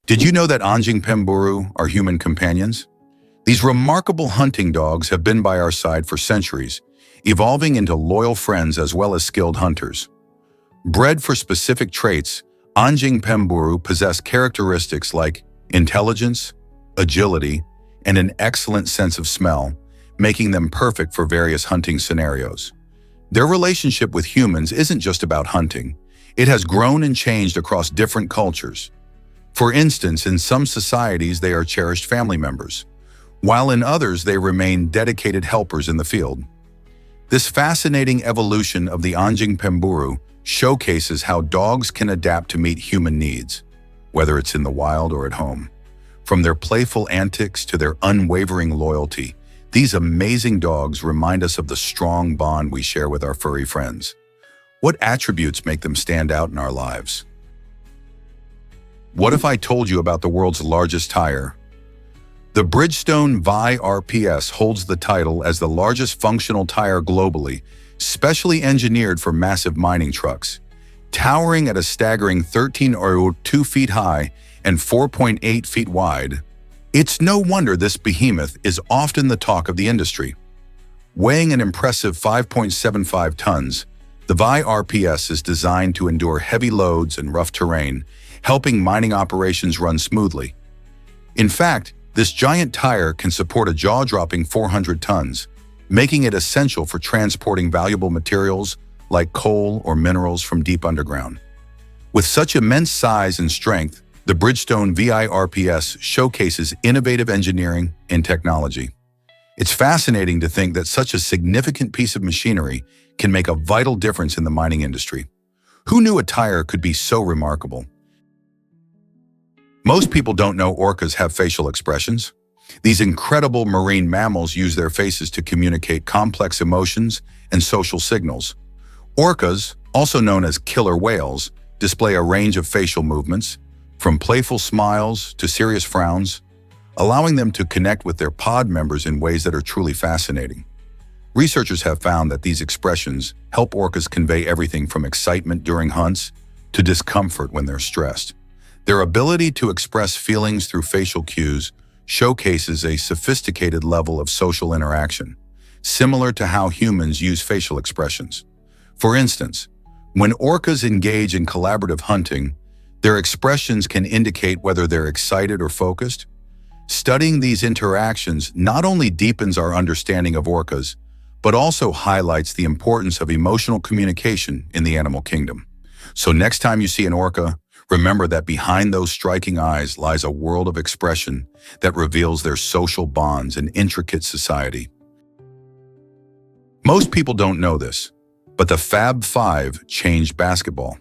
Did you know that Anjing Pemburu are human companions? These remarkable hunting dogs have been by our side for centuries, evolving into loyal friends as well as skilled hunters. Bred for specific traits, Anjing Pemburu possess characteristics like intelligence, agility, and an excellent sense of smell, making them perfect for various hunting scenarios. Their relationship with humans isn't just about hunting. It has grown and changed across different cultures. For instance, in some societies they are cherished family members, while in others they remain dedicated helpers in the field. This fascinating evolution of the Anjing Pemburu showcases how dogs can adapt to meet human needs, whether it's in the wild or at home. From their playful antics to their unwavering loyalty, these amazing dogs remind us of the strong bond we share with our furry friends. What attributes make them stand out in our lives? What if I told you about the world's largest tire? The Bridgestone Vi RPS holds the title as the largest functional tire globally, specially engineered for massive mining trucks. Towering at a staggering 13.2 feet high and 4.8 feet wide, it's no wonder this behemoth is often the talk of the industry. Weighing an impressive 5.75 tons, the Vi RPS is designed to endure heavy loads and rough terrain, helping mining operations run smoothly. In fact, this giant tire can support a jaw-dropping 400 tons, making it essential for transporting valuable materials like coal or minerals from deep underground. With such immense size and strength, the Bridgestone VI RPS showcases innovative engineering and technology. It's fascinating to think that such a significant piece of machinery can make a vital difference in the mining industry. Who knew a tire could be so remarkable? Most people don't know orcas have facial expressions. These incredible marine mammals use their faces to communicate complex emotions and social signals. Orcas, also known as killer whales, display a range of facial movements, from playful smiles to serious frowns, allowing them to connect with their pod members in ways that are truly fascinating. Researchers have found that these expressions help orcas convey everything from excitement during hunts to discomfort when they're stressed. Their ability to express feelings through facial cues showcases a sophisticated level of social interaction, similar to how humans use facial expressions. For instance, when orcas engage in collaborative hunting, their expressions can indicate whether they're excited or focused. Studying these interactions not only deepens our understanding of orcas, but also highlights the importance of emotional communication in the animal kingdom. So next time you see an orca, remember that behind those striking eyes lies a world of expression that reveals their social bonds and intricate society. Most people don't know this, but the Fab Five changed basketball.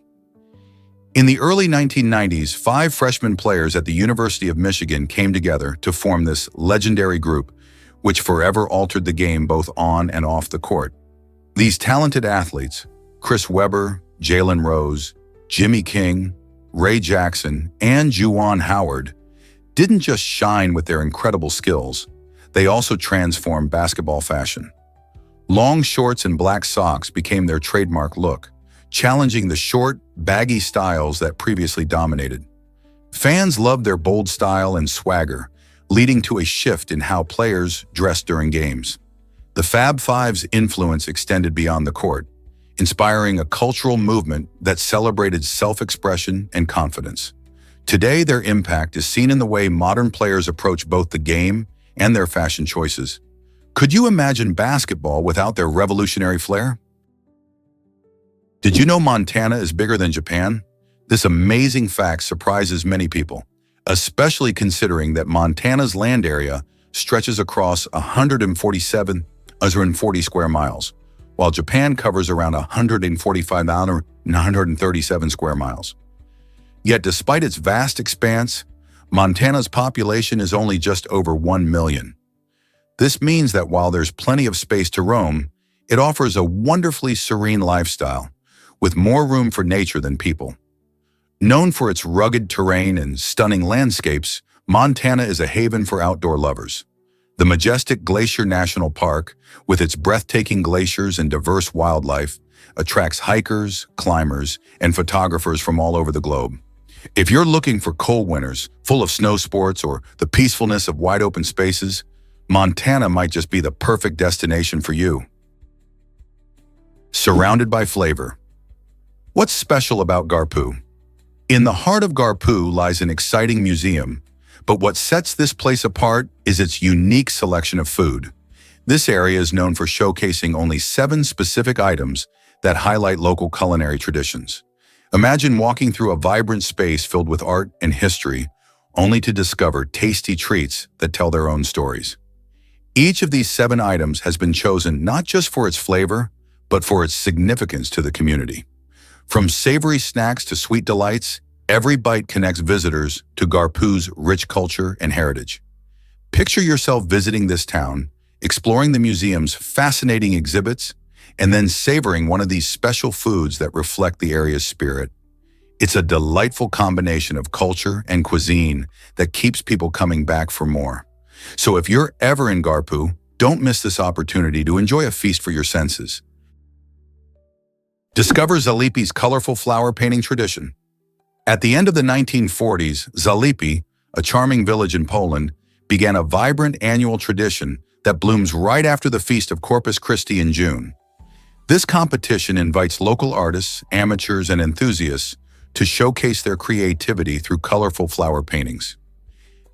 In the early 1990s, 5 freshman players at the University of Michigan came together to form this legendary group, which forever altered the game both on and off the court. These talented athletes, Chris Webber, Jalen Rose, Jimmy King, Ray Jackson, and Juwan Howard, didn't just shine with their incredible skills, they also transformed basketball fashion. Long shorts and black socks became their trademark look, challenging the short, baggy styles that previously dominated. Fans loved their bold style and swagger, leading to a shift in how players dressed during games. The Fab Five's influence extended beyond the court, inspiring a cultural movement that celebrated self-expression and confidence. Today, their impact is seen in the way modern players approach both the game and their fashion choices. Could you imagine basketball without their revolutionary flair? Did you know Montana is bigger than Japan? This amazing fact surprises many people, especially considering that Montana's land area stretches across 140 square miles, while Japan covers around 137 square miles. Yet despite its vast expanse, Montana's population is only just over 1 million. This means that while there's plenty of space to roam, it offers a wonderfully serene lifestyle, with more room for nature than people. Known for its rugged terrain and stunning landscapes, Montana is a haven for outdoor lovers. The majestic Glacier National Park, with its breathtaking glaciers and diverse wildlife, attracts hikers, climbers, and photographers from all over the globe. If you're looking for cold winters, full of snow sports or the peacefulness of wide open spaces, Montana might just be the perfect destination for you. Surrounded by flavor. What's special about Garpu? In the heart of Garpu lies an exciting museum, but what sets this place apart is its unique selection of food. This area is known for showcasing only 7 specific items that highlight local culinary traditions. Imagine walking through a vibrant space filled with art and history, only to discover tasty treats that tell their own stories. Each of these 7 items has been chosen not just for its flavor, but for its significance to the community. From savory snacks to sweet delights, every bite connects visitors to Garpu's rich culture and heritage. Picture yourself visiting this town, exploring the museum's fascinating exhibits, and then savoring one of these special foods that reflect the area's spirit. It's a delightful combination of culture and cuisine that keeps people coming back for more. So if you're ever in Garpu, don't miss this opportunity to enjoy a feast for your senses. Discover Zalipi's colorful flower painting tradition. At the end of the 1940s, Zalipy, a charming village in Poland, began a vibrant annual tradition that blooms right after the feast of Corpus Christi in June. This competition invites local artists, amateurs, and enthusiasts to showcase their creativity through colorful flower paintings.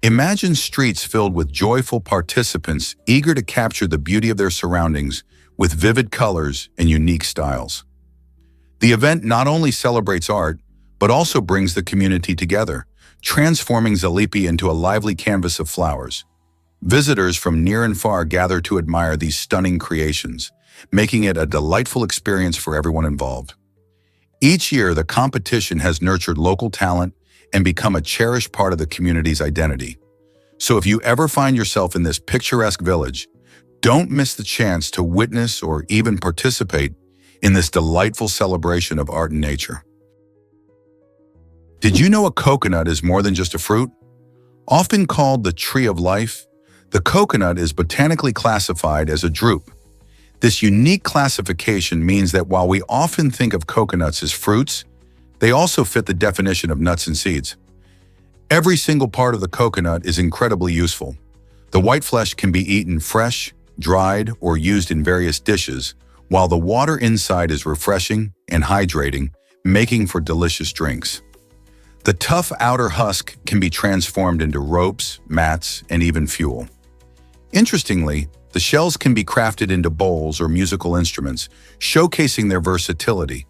Imagine streets filled with joyful participants eager to capture the beauty of their surroundings with vivid colors and unique styles. The event not only celebrates art, but also brings the community together, transforming Zalipy into a lively canvas of flowers. Visitors from near and far gather to admire these stunning creations, making it a delightful experience for everyone involved. Each year, the competition has nurtured local talent and become a cherished part of the community's identity. So if you ever find yourself in this picturesque village, don't miss the chance to witness or even participate in this delightful celebration of art and nature. Did you know a coconut is more than just a fruit? Often called the tree of life, the coconut is botanically classified as a drupe. This unique classification means that while we often think of coconuts as fruits, they also fit the definition of nuts and seeds. Every single part of the coconut is incredibly useful. The white flesh can be eaten fresh, dried, or used in various dishes, while the water inside is refreshing and hydrating, making for delicious drinks. The tough outer husk can be transformed into ropes, mats, and even fuel. Interestingly, the shells can be crafted into bowls or musical instruments, showcasing their versatility.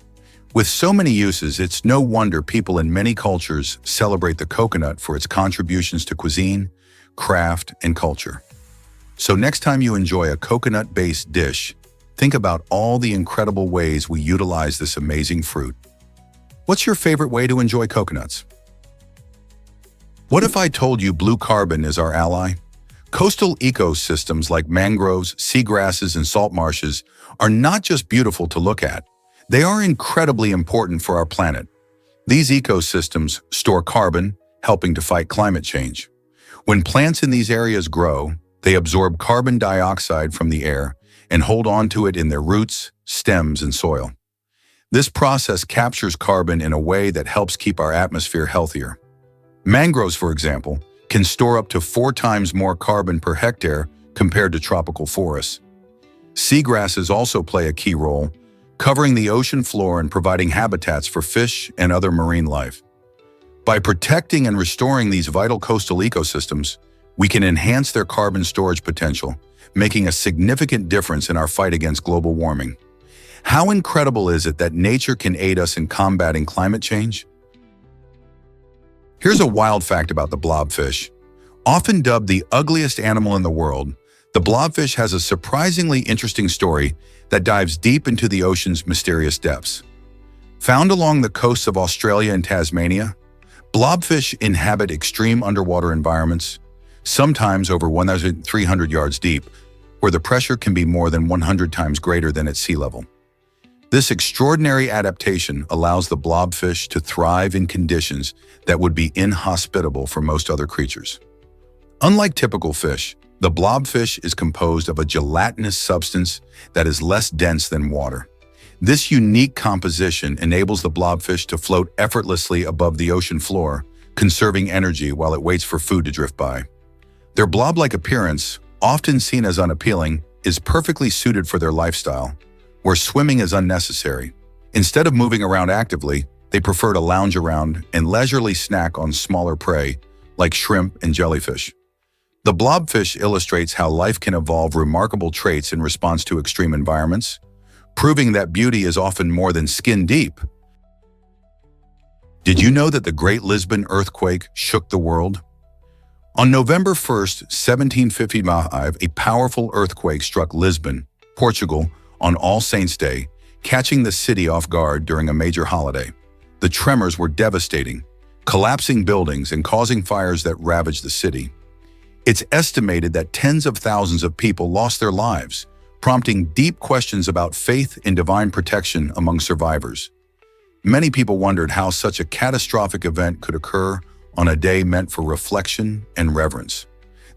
With so many uses, it's no wonder people in many cultures celebrate the coconut for its contributions to cuisine, craft, and culture. So next time you enjoy a coconut-based dish, think about all the incredible ways we utilize this amazing fruit. What's your favorite way to enjoy coconuts? What if I told you blue carbon is our ally? Coastal ecosystems like mangroves, seagrasses, and salt marshes are not just beautiful to look at. They are incredibly important for our planet. These ecosystems store carbon, helping to fight climate change. When plants in these areas grow, they absorb carbon dioxide from the air and hold on to it in their roots, stems, and soil. This process captures carbon in a way that helps keep our atmosphere healthier. Mangroves, for example, can store up to 4 times more carbon per hectare compared to tropical forests. Seagrasses also play a key role, covering the ocean floor and providing habitats for fish and other marine life. By protecting and restoring these vital coastal ecosystems, we can enhance their carbon storage potential, making a significant difference in our fight against global warming. How incredible is it that nature can aid us in combating climate change? Here's a wild fact about the blobfish. Often dubbed the ugliest animal in the world, the blobfish has a surprisingly interesting story that dives deep into the ocean's mysterious depths. Found along the coasts of Australia and Tasmania, blobfish inhabit extreme underwater environments, sometimes over 1,300 yards deep, where the pressure can be more than 100 times greater than at sea level. This extraordinary adaptation allows the blobfish to thrive in conditions that would be inhospitable for most other creatures. Unlike typical fish, the blobfish is composed of a gelatinous substance that is less dense than water. This unique composition enables the blobfish to float effortlessly above the ocean floor, conserving energy while it waits for food to drift by. Their blob-like appearance, often seen as unappealing, is perfectly suited for their lifestyle, where swimming is unnecessary. Instead of moving around actively, they prefer to lounge around and leisurely snack on smaller prey, like shrimp and jellyfish. The blobfish illustrates how life can evolve remarkable traits in response to extreme environments, proving that beauty is often more than skin deep. Did you know that the Great Lisbon earthquake shook the world? On November 1st, 1755, a powerful earthquake struck Lisbon, Portugal, on All Saints' Day, catching the city off guard during a major holiday. The tremors were devastating, collapsing buildings and causing fires that ravaged the city. It's estimated that tens of thousands of people lost their lives, prompting deep questions about faith and divine protection among survivors. Many people wondered how such a catastrophic event could occur on a day meant for reflection and reverence.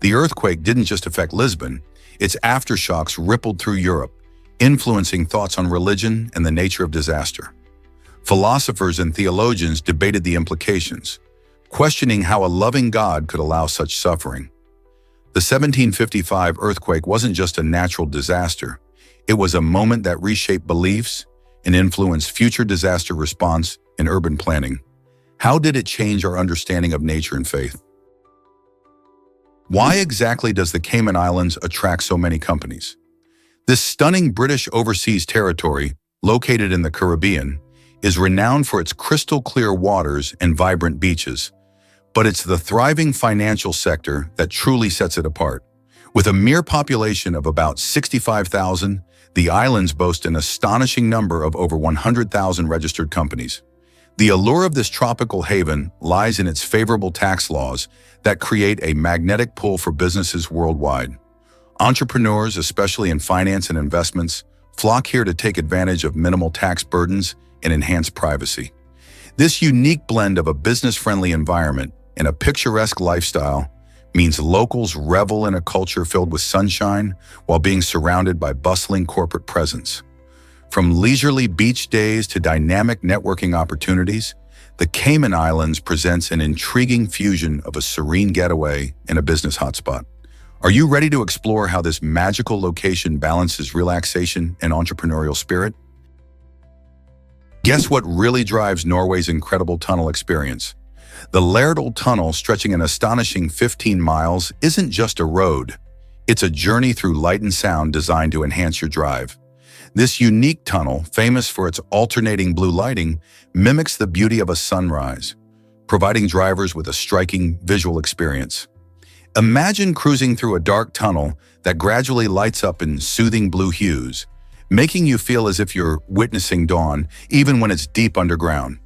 The earthquake didn't just affect Lisbon, its aftershocks rippled through Europe, influencing thoughts on religion and the nature of disaster. Philosophers and theologians debated the implications, questioning how a loving God could allow such suffering. The 1755 earthquake wasn't just a natural disaster, it was a moment that reshaped beliefs and influenced future disaster response and urban planning. How did it change our understanding of nature and faith? Why exactly does the Cayman Islands attract so many companies? This stunning British overseas territory, located in the Caribbean, is renowned for its crystal-clear waters and vibrant beaches. But it's the thriving financial sector that truly sets it apart. With a mere population of about 65,000, the islands boast an astonishing number of over 100,000 registered companies. The allure of this tropical haven lies in its favorable tax laws that create a magnetic pull for businesses worldwide. Entrepreneurs, especially in finance and investments, flock here to take advantage of minimal tax burdens and enhanced privacy. This unique blend of a business-friendly environment and a picturesque lifestyle means locals revel in a culture filled with sunshine while being surrounded by bustling corporate presence. From leisurely beach days to dynamic networking opportunities, the Cayman Islands presents an intriguing fusion of a serene getaway and a business hotspot. Are you ready to explore how this magical location balances relaxation and entrepreneurial spirit? Guess what really drives Norway's incredible tunnel experience? The Lærdal Tunnel, stretching an astonishing 15 miles, isn't just a road. It's a journey through light and sound designed to enhance your drive. This unique tunnel, famous for its alternating blue lighting, mimics the beauty of a sunrise, providing drivers with a striking visual experience. Imagine cruising through a dark tunnel that gradually lights up in soothing blue hues, making you feel as if you're witnessing dawn, even when it's deep underground.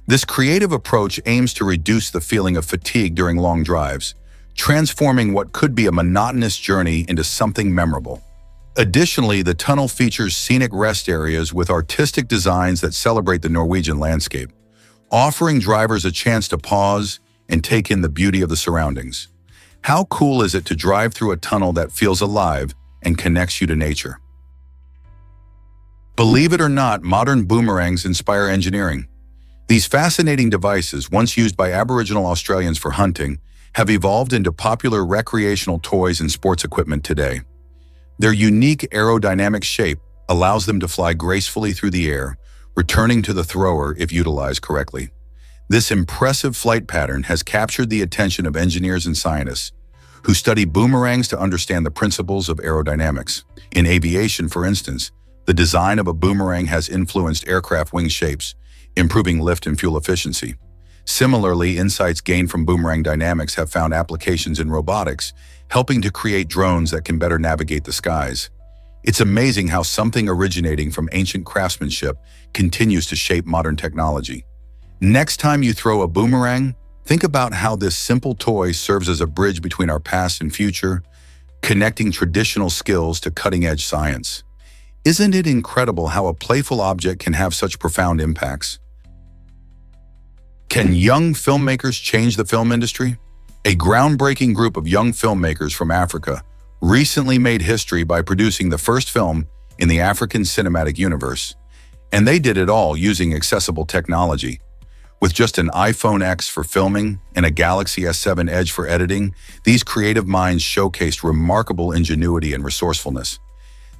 This creative approach aims to reduce the feeling of fatigue during long drives, transforming what could be a monotonous journey into something memorable. Additionally, the tunnel features scenic rest areas with artistic designs that celebrate the Norwegian landscape, offering drivers a chance to pause and take in the beauty of the surroundings. How cool is it to drive through a tunnel that feels alive and connects you to nature? Believe it or not, modern boomerangs inspire engineering. These fascinating devices, once used by Aboriginal Australians for hunting, have evolved into popular recreational toys and sports equipment today. Their unique aerodynamic shape allows them to fly gracefully through the air, returning to the thrower if utilized correctly. This impressive flight pattern has captured the attention of engineers and scientists who study boomerangs to understand the principles of aerodynamics. In aviation, for instance, the design of a boomerang has influenced aircraft wing shapes, improving lift and fuel efficiency. Similarly, insights gained from boomerang dynamics have found applications in robotics, helping to create drones that can better navigate the skies. It's amazing how something originating from ancient craftsmanship continues to shape modern technology. Next time you throw a boomerang, think about how this simple toy serves as a bridge between our past and future, connecting traditional skills to cutting-edge science. Isn't it incredible how a playful object can have such profound impacts? Can young filmmakers change the film industry? A groundbreaking group of young filmmakers from Africa recently made history by producing the first film in the African cinematic universe. And they did it all using accessible technology. With just an iPhone X for filming and a Galaxy S7 Edge for editing, these creative minds showcased remarkable ingenuity and resourcefulness.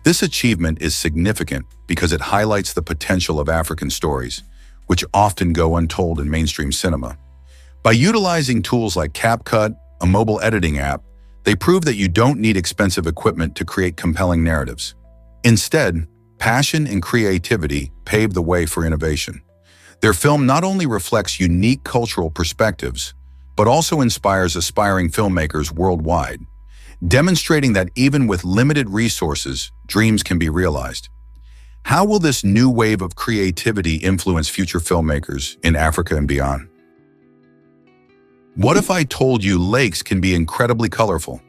This achievement is significant because it highlights the potential of African stories, which often go untold in mainstream cinema. By utilizing tools like CapCut, a mobile editing app, they prove that you don't need expensive equipment to create compelling narratives. Instead, passion and creativity pave the way for innovation. Their film not only reflects unique cultural perspectives, but also inspires aspiring filmmakers worldwide, demonstrating that even with limited resources, dreams can be realized. How will this new wave of creativity influence future filmmakers in Africa and beyond? What if I told you lakes can be incredibly colorful?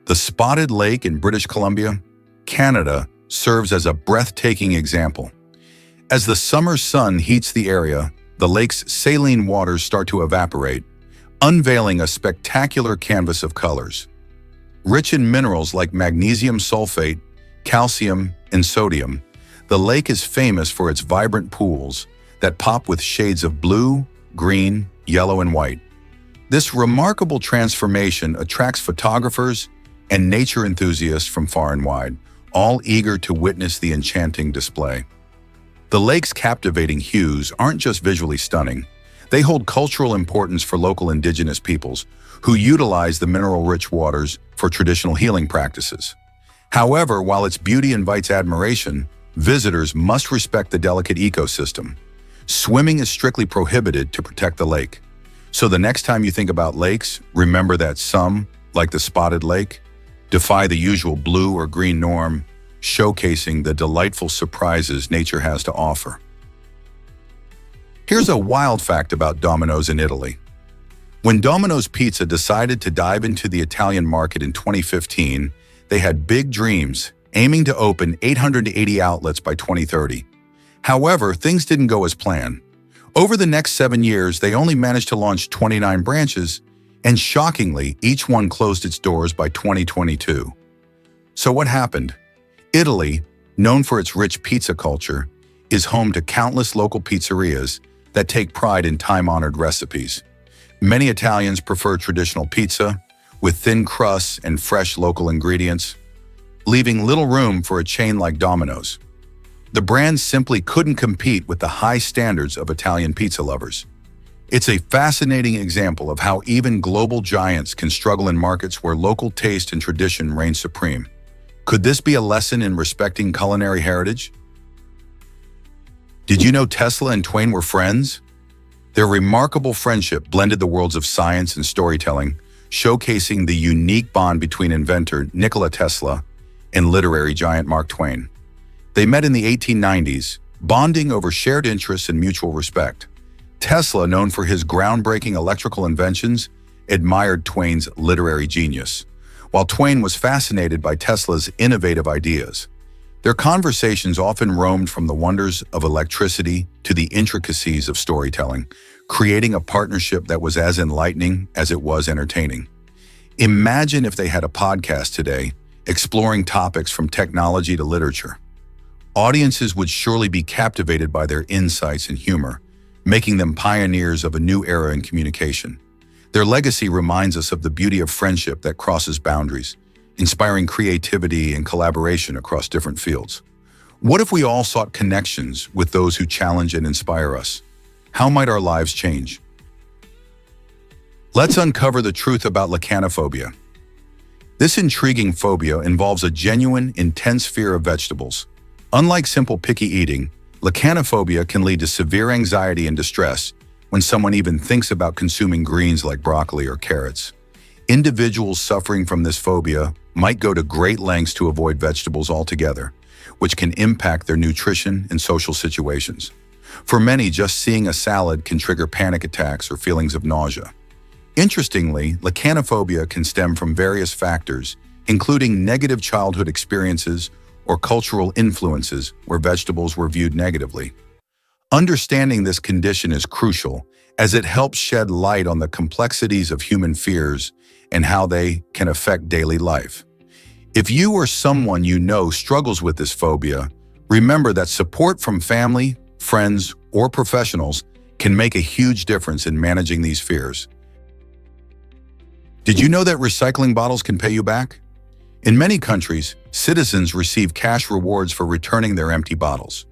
The Spotted Lake in British Columbia, Canada, serves as a breathtaking example. As the summer sun heats the area, the lake's saline waters start to evaporate, unveiling a spectacular canvas of colors. Rich in minerals like magnesium sulfate, calcium, and sodium, the lake is famous for its vibrant pools that pop with shades of blue, green, yellow, and white. This remarkable transformation attracts photographers and nature enthusiasts from far and wide, all eager to witness the enchanting display. The lake's captivating hues aren't just visually stunning. They hold cultural importance for local indigenous peoples who utilize the mineral-rich waters for traditional healing practices. However, while its beauty invites admiration, visitors must respect the delicate ecosystem. Swimming is strictly prohibited to protect the lake. So the next time you think about lakes, remember that some, like the Spotted Lake, defy the usual blue or green norm, showcasing the delightful surprises nature has to offer. Here's a wild fact about Domino's in Italy. When Domino's Pizza decided to dive into the Italian market in 2015, they had big dreams, aiming to open 880 outlets by 2030. However, things didn't go as planned. Over the next 7 years, they only managed to launch 29 branches, and shockingly, each one closed its doors by 2022. So what happened? Italy, known for its rich pizza culture, is home to countless local pizzerias that take pride in time-honored recipes. Many Italians prefer traditional pizza, with thin crusts and fresh local ingredients, leaving little room for a chain like Domino's. The brand simply couldn't compete with the high standards of Italian pizza lovers. It's a fascinating example of how even global giants can struggle in markets where local taste and tradition reign supreme. Could this be a lesson in respecting culinary heritage? Did you know Tesla and Twain were friends? Their remarkable friendship blended the worlds of science and storytelling, showcasing the unique bond between inventor Nikola Tesla and literary giant Mark Twain. They met in the 1890s, bonding over shared interests and mutual respect. Tesla, known for his groundbreaking electrical inventions, admired Twain's literary genius, while Twain was fascinated by Tesla's innovative ideas. Their conversations often roamed from the wonders of electricity to the intricacies of storytelling, creating a partnership that was as enlightening as it was entertaining. Imagine if they had a podcast today, exploring topics from technology to literature. Audiences would surely be captivated by their insights and humor, making them pioneers of a new era in communication. Their legacy reminds us of the beauty of friendship that crosses boundaries, inspiring creativity and collaboration across different fields. What if we all sought connections with those who challenge and inspire us? How might our lives change? Let's uncover the truth about lichenophobia. This intriguing phobia involves a genuine, intense fear of vegetables. Unlike simple picky eating, lichenophobia can lead to severe anxiety and distress when someone even thinks about consuming greens like broccoli or carrots. Individuals suffering from this phobia might go to great lengths to avoid vegetables altogether, which can impact their nutrition and social situations. For many, just seeing a salad can trigger panic attacks or feelings of nausea. Interestingly, lichenophobia can stem from various factors, including negative childhood experiences or cultural influences where vegetables were viewed negatively. Understanding this condition is crucial, as it helps shed light on the complexities of human fears and how they can affect daily life. If you or someone you know struggles with this phobia, Remember that support from family, friends, or professionals can make a huge difference in managing these fears. Did you know that recycling bottles can pay you back? In many countries, citizens receive cash rewards for returning their empty bottles.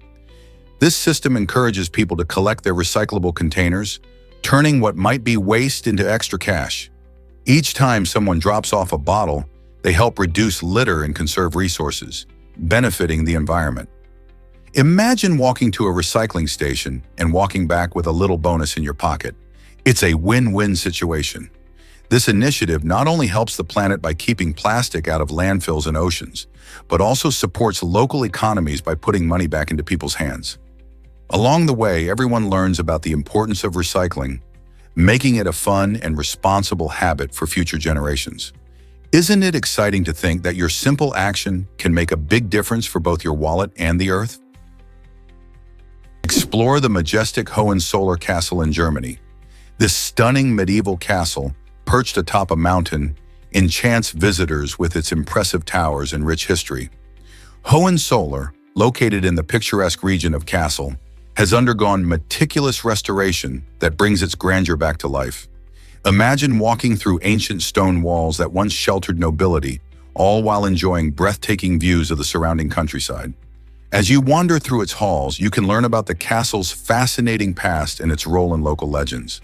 This system encourages people to collect their recyclable containers, turning what might be waste into extra cash. Each time someone drops off a bottle, they help reduce litter and conserve resources, benefiting the environment. Imagine walking to a recycling station and walking back with a little bonus in your pocket. It's a win-win situation. This initiative not only helps the planet by keeping plastic out of landfills and oceans, but also supports local economies by putting money back into people's hands. Along the way, everyone learns about the importance of recycling, making it a fun and responsible habit for future generations. Isn't it exciting to think that your simple action can make a big difference for both your wallet and the earth? Explore the majestic Hohenzollern Castle in Germany. This stunning medieval castle, perched atop a mountain, enchants visitors with its impressive towers and rich history. Hohenzollern, located in the picturesque region of Kassel, has undergone meticulous restoration that brings its grandeur back to life. Imagine walking through ancient stone walls that once sheltered nobility, all while enjoying breathtaking views of the surrounding countryside. As you wander through its halls, you can learn about the castle's fascinating past and its role in local legends.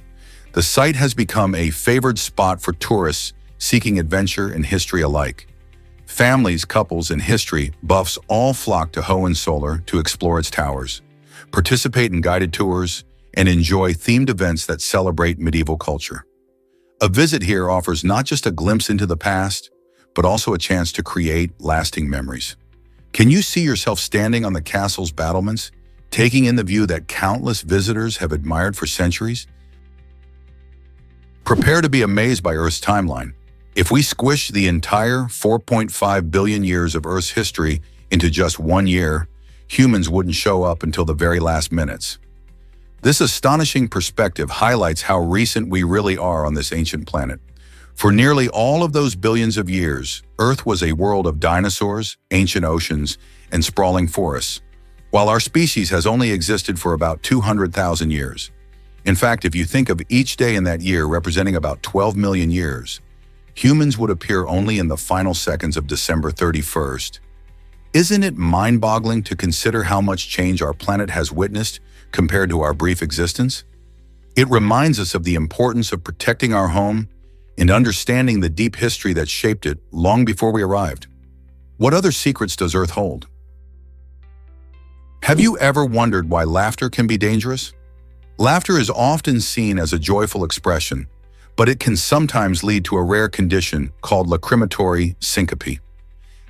The site has become a favored spot for tourists seeking adventure and history alike. Families, couples, and history buffs all flock to Hohenzollern to explore its towers, participate in guided tours, and enjoy themed events that celebrate medieval culture. A visit here offers not just a glimpse into the past, but also a chance to create lasting memories. Can you see yourself standing on the castle's battlements, taking in the view that countless visitors have admired for centuries? Prepare to be amazed by Earth's timeline. If we squish the entire 4.5 billion years of Earth's history into just 1 year, humans wouldn't show up until the very last minutes. This astonishing perspective highlights how recent we really are on this ancient planet. For nearly all of those billions of years, Earth was a world of dinosaurs, ancient oceans, and sprawling forests, while our species has only existed for about 200,000 years. In fact, if you think of each day in that year representing about 12 million years, humans would appear only in the final seconds of December 31st. Isn't it mind-boggling to consider how much change our planet has witnessed compared to our brief existence? It reminds us of the importance of protecting our home and understanding the deep history that shaped it long before we arrived. What other secrets does Earth hold? Have you ever wondered why laughter can be dangerous? Laughter is often seen as a joyful expression, but it can sometimes lead to a rare condition called lacrimatory syncope.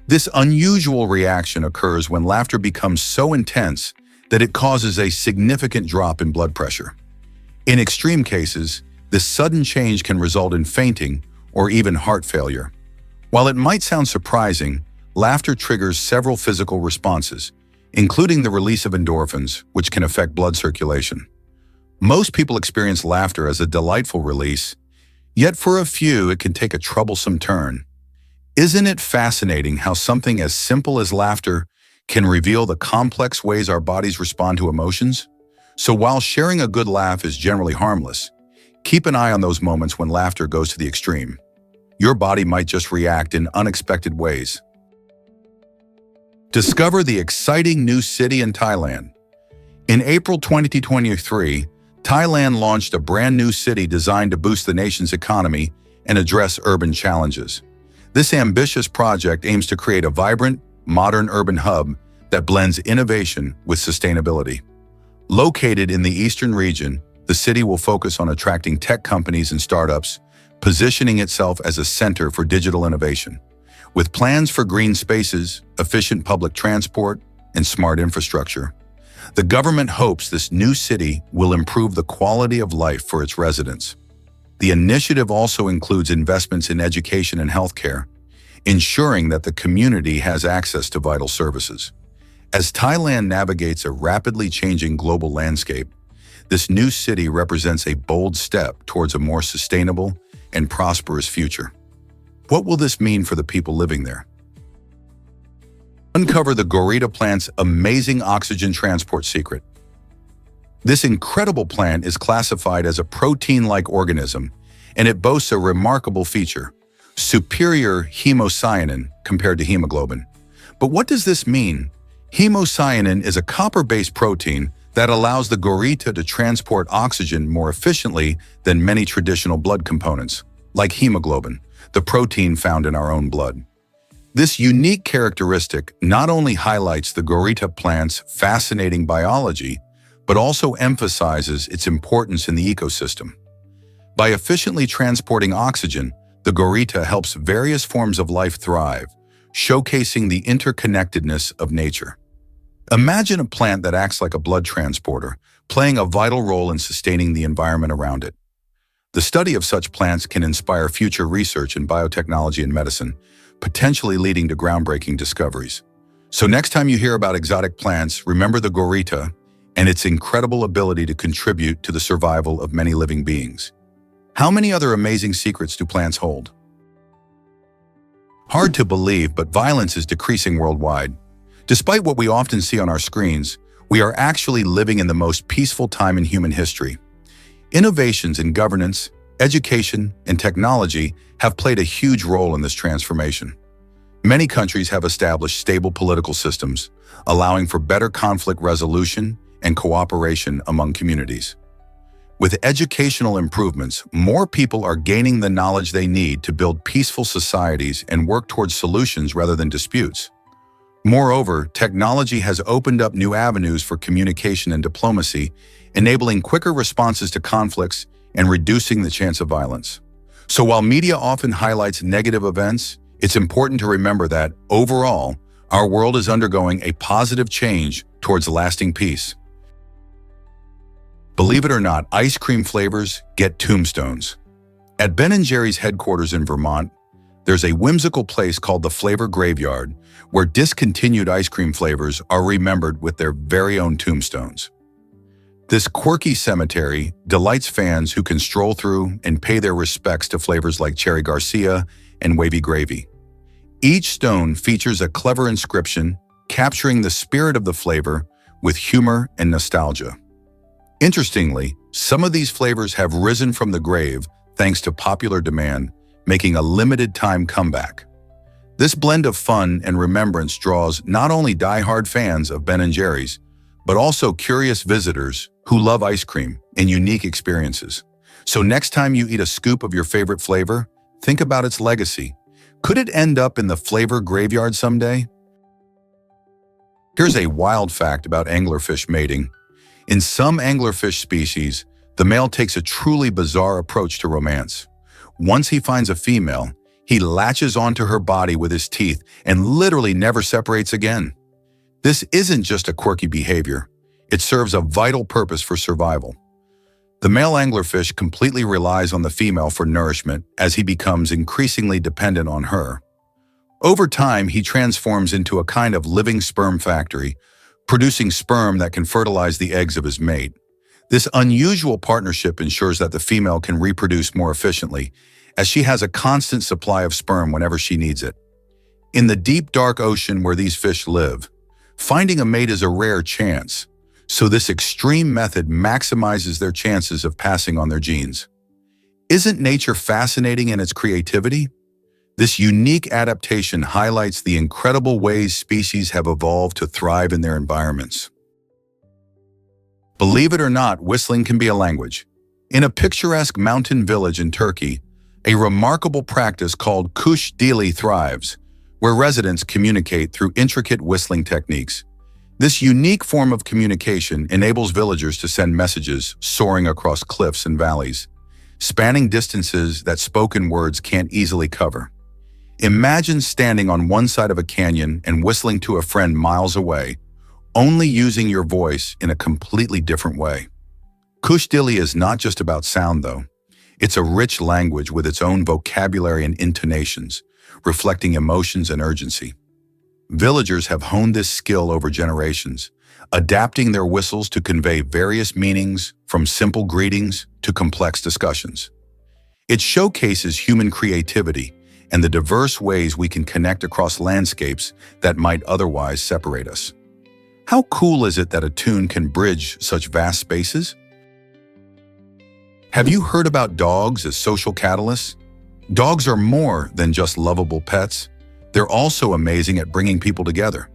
This unusual reaction occurs when laughter becomes so intense that it causes a significant drop in blood pressure. In extreme cases, this sudden change can result in fainting or even heart failure. While it might sound surprising, laughter triggers several physical responses, including the release of endorphins, which can affect blood circulation. Most people experience laughter as a delightful release, yet for a few it can take a troublesome turn. Isn't it fascinating how something as simple as laughter can reveal the complex ways our bodies respond to emotions? So while sharing a good laugh is generally harmless, keep an eye on those moments when laughter goes to the extreme. Your body might just react in unexpected ways. Discover the exciting new city in Thailand. In April 2023, Thailand launched a brand new city designed to boost the nation's economy and address urban challenges. This ambitious project aims to create a vibrant, modern urban hub that blends innovation with sustainability. Located in the eastern region, the city will focus on attracting tech companies and startups, positioning itself as a center for digital innovation. With plans for green spaces, efficient public transport, and smart infrastructure, the government hopes this new city will improve the quality of life for its residents. The initiative also includes investments in education and healthcare, ensuring that the community has access to vital services. As Thailand navigates a rapidly changing global landscape, this new city represents a bold step towards a more sustainable and prosperous future. What will this mean for the people living there? Uncover the gorita plant's amazing oxygen transport secret. This incredible plant is classified as a protein-like organism, and it boasts a remarkable feature: superior hemocyanin compared to hemoglobin. But what does this mean? Hemocyanin is a copper-based protein that allows the gorita to transport oxygen more efficiently than many traditional blood components, like hemoglobin, the protein found in our own blood. This unique characteristic not only highlights the gorita plant's fascinating biology, but also emphasizes its importance in the ecosystem. By efficiently transporting oxygen, the gorita helps various forms of life thrive, showcasing the interconnectedness of nature. Imagine a plant that acts like a blood transporter, playing a vital role in sustaining the environment around it. The study of such plants can inspire future research in biotechnology and medicine, potentially leading to groundbreaking discoveries. So next time you hear about exotic plants, remember the gorita and its incredible ability to contribute to the survival of many living beings. How many other amazing secrets do plants hold? Hard to believe, but violence is decreasing worldwide. Despite what we often see on our screens, we are actually living in the most peaceful time in human history. Innovations in governance, education, and technology have played a huge role in this transformation. Many countries have established stable political systems, allowing for better conflict resolution and cooperation among communities. With educational improvements, more people are gaining the knowledge they need to build peaceful societies and work towards solutions rather than disputes. Moreover, technology has opened up new avenues for communication and diplomacy, enabling quicker responses to conflicts and reducing the chance of violence. So while media often highlights negative events, it's important to remember that, overall, our world is undergoing a positive change towards lasting peace. Believe it or not, ice cream flavors get tombstones. At Ben & Jerry's headquarters in Vermont, there's a whimsical place called the Flavor Graveyard, where discontinued ice cream flavors are remembered with their very own tombstones. This quirky cemetery delights fans who can stroll through and pay their respects to flavors like Cherry Garcia and Wavy Gravy. Each stone features a clever inscription capturing the spirit of the flavor with humor and nostalgia. Interestingly, some of these flavors have risen from the grave thanks to popular demand, making a limited-time comeback. This blend of fun and remembrance draws not only die-hard fans of Ben & Jerry's, but also curious visitors who love ice cream and unique experiences. So next time you eat a scoop of your favorite flavor, think about its legacy. Could it end up in the flavor graveyard someday? Here's a wild fact about anglerfish mating. In some anglerfish species, the male takes a truly bizarre approach to romance. Once he finds a female, he latches onto her body with his teeth and literally never separates again. This isn't just a quirky behavior. It serves a vital purpose for survival. The male anglerfish completely relies on the female for nourishment as he becomes increasingly dependent on her. Over time, he transforms into a kind of living sperm factory, producing sperm that can fertilize the eggs of his mate. This unusual partnership ensures that the female can reproduce more efficiently, as she has a constant supply of sperm whenever she needs it. In the deep, dark ocean where these fish live, finding a mate is a rare chance, so this extreme method maximizes their chances of passing on their genes. Isn't nature fascinating in its creativity? This unique adaptation highlights the incredible ways species have evolved to thrive in their environments. Believe it or not, whistling can be a language. In a picturesque mountain village in Turkey, a remarkable practice called kuş dili thrives, where residents communicate through intricate whistling techniques. This unique form of communication enables villagers to send messages soaring across cliffs and valleys, spanning distances that spoken words can't easily cover. Imagine standing on one side of a canyon and whistling to a friend miles away, only using your voice in a completely different way. Kuş dili is not just about sound, though. It's a rich language with its own vocabulary and intonations, reflecting emotions and urgency. Villagers have honed this skill over generations, adapting their whistles to convey various meanings from simple greetings to complex discussions. It showcases human creativity and the diverse ways we can connect across landscapes that might otherwise separate us. How cool is it that a tune can bridge such vast spaces? Have you heard about dogs as social catalysts? Dogs are more than just lovable pets. They're also amazing at bringing people together.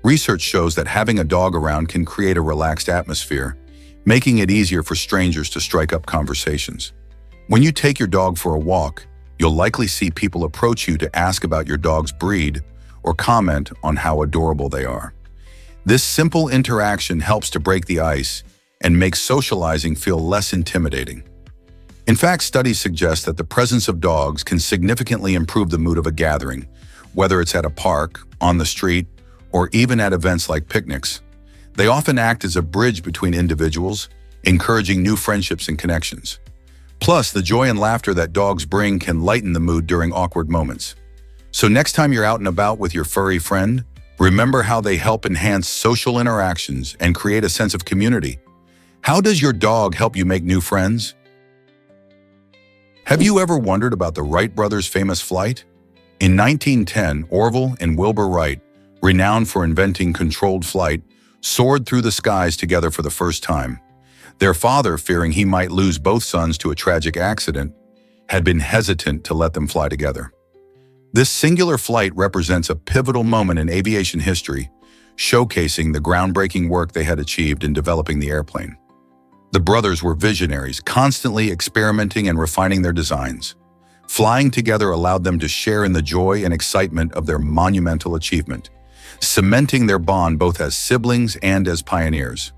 Research shows that having a dog around can create a relaxed atmosphere, making it easier for strangers to strike up conversations. When you take your dog for a walk, you'll likely see people approach you to ask about your dog's breed or comment on how adorable they are. This simple interaction helps to break the ice and makes socializing feel less intimidating. In fact, studies suggest that the presence of dogs can significantly improve the mood of a gathering, whether it's at a park, on the street, or even at events like picnics. They often act as a bridge between individuals, encouraging new friendships and connections. Plus, the joy and laughter that dogs bring can lighten the mood during awkward moments. So next time you're out and about with your furry friend, remember how they help enhance social interactions and create a sense of community. How does your dog help you make new friends? Have you ever wondered about the Wright brothers' famous flight? In 1910, Orville and Wilbur Wright, renowned for inventing controlled flight, soared through the skies together for the first time. Their father, fearing he might lose both sons to a tragic accident, had been hesitant to let them fly together. This singular flight represents a pivotal moment in aviation history, showcasing the groundbreaking work they had achieved in developing the airplane. The brothers were visionaries, constantly experimenting and refining their designs. Flying together allowed them to share in the joy and excitement of their monumental achievement, cementing their bond both as siblings and as pioneers.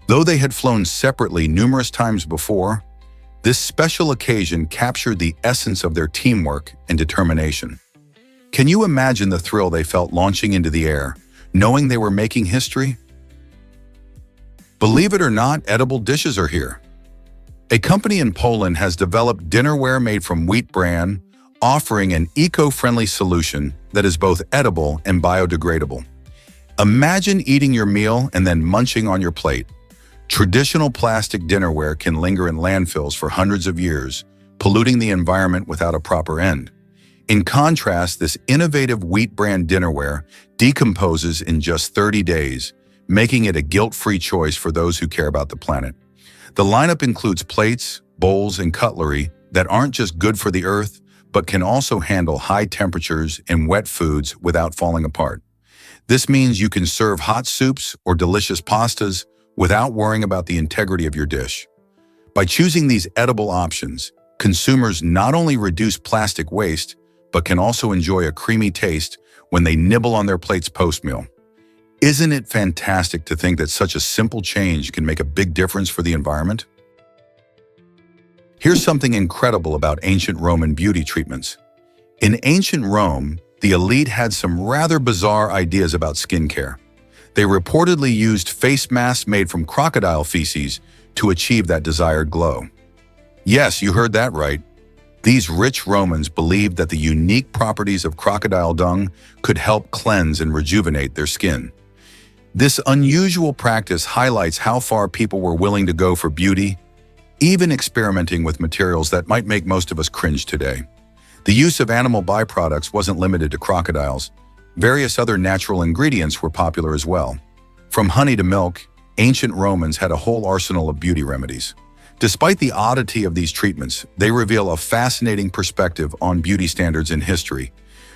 Though they had flown separately numerous times before, this special occasion captured the essence of their teamwork and determination. Can you imagine the thrill they felt launching into the air, knowing they were making history? Believe it or not, edible dishes are here. A company in Poland has developed dinnerware made from wheat bran, offering an eco-friendly solution that is both edible and biodegradable. Imagine eating your meal and then munching on your plate. Traditional plastic dinnerware can linger in landfills for hundreds of years, polluting the environment without a proper end. In contrast, this innovative wheat bran dinnerware decomposes in just 30 days, making it a guilt-free choice for those who care about the planet. The lineup includes plates, bowls, and cutlery that aren't just good for the earth, but can also handle high temperatures and wet foods without falling apart. This means you can serve hot soups or delicious pastas without worrying about the integrity of your dish. By choosing these edible options, consumers not only reduce plastic waste, but can also enjoy a creamy taste when they nibble on their plates post-meal. Isn't it fantastic to think that such a simple change can make a big difference for the environment? Here's something incredible about ancient Roman beauty treatments. In ancient Rome, the elite had some rather bizarre ideas about skincare. They reportedly used face masks made from crocodile feces to achieve that desired glow. Yes, you heard that right. These rich Romans believed that the unique properties of crocodile dung could help cleanse and rejuvenate their skin. This unusual practice highlights how far people were willing to go for beauty, even experimenting with materials that might make most of us cringe today. The use of animal byproducts wasn't limited to crocodiles. Various other natural ingredients were popular as well. From honey to milk, ancient Romans had a whole arsenal of beauty remedies. Despite the oddity of these treatments, they reveal a fascinating perspective on beauty standards in history,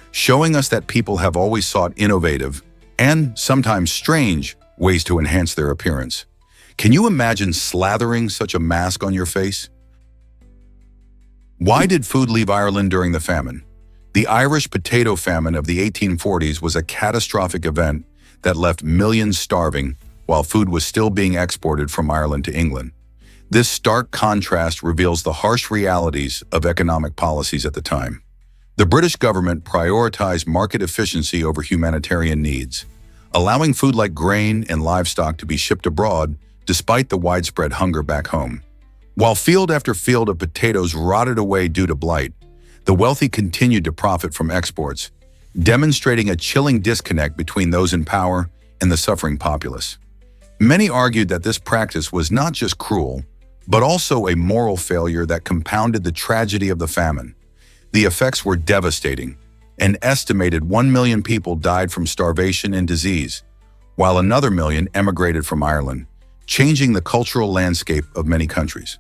showing us that people have always sought innovative and sometimes strange ways to enhance their appearance. Can you imagine slathering such a mask on your face? Why did food leave Ireland during the famine? The Irish potato famine of the 1840s was a catastrophic event that left millions starving while food was still being exported from Ireland to England. This stark contrast reveals the harsh realities of economic policies at the time. The British government prioritized market efficiency over humanitarian needs, allowing food like grain and livestock to be shipped abroad despite the widespread hunger back home. While field after field of potatoes rotted away due to blight, the wealthy continued to profit from exports, demonstrating a chilling disconnect between those in power and the suffering populace. Many argued that this practice was not just cruel, but also a moral failure that compounded the tragedy of the famine. The effects were devastating. An estimated 1 million people died from starvation and disease, while another million emigrated from Ireland, changing the cultural landscape of many countries.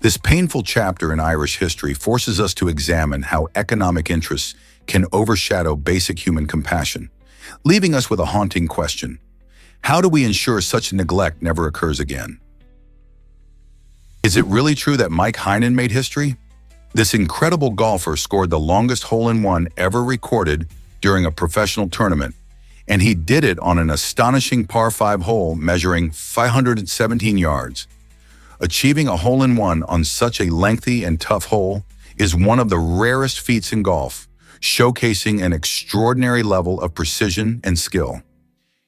This painful chapter in Irish history forces us to examine how economic interests can overshadow basic human compassion, leaving us with a haunting question. How do we ensure such neglect never occurs again? Is it really true that Mike Heinen made history? This incredible golfer scored the longest hole-in-one ever recorded during a professional tournament, and he did it on an astonishing par 5 hole measuring 517 yards. Achieving a hole-in-one on such a lengthy and tough hole is one of the rarest feats in golf, showcasing an extraordinary level of precision and skill.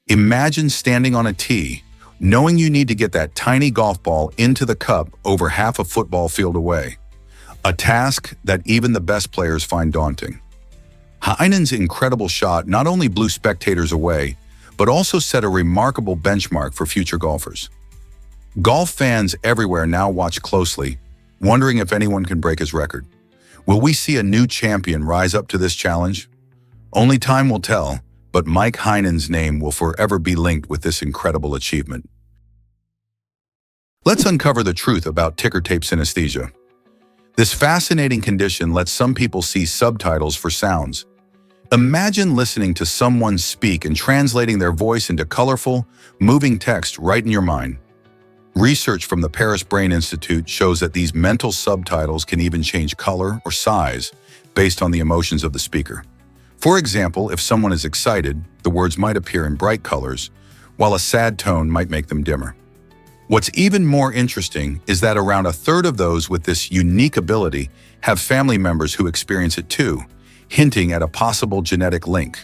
Imagine standing on a tee, knowing you need to get that tiny golf ball into the cup over half a football field away, a task that even the best players find daunting. Heinen's incredible shot not only blew spectators away, but also set a remarkable benchmark for future golfers. Golf fans everywhere now watch closely, wondering if anyone can break his record. Will we see a new champion rise up to this challenge? Only time will tell, but Mike Heinen's name will forever be linked with this incredible achievement. Let's uncover the truth about ticker tape synesthesia. This fascinating condition lets some people see subtitles for sounds. Imagine listening to someone speak and translating their voice into colorful, moving text right in your mind. Research from the Paris Brain Institute shows that these mental subtitles can even change color or size based on the emotions of the speaker. For example, if someone is excited, the words might appear in bright colors, while a sad tone might make them dimmer. What's even more interesting is that around a third of those with this unique ability have family members who experience it too, hinting at a possible genetic link.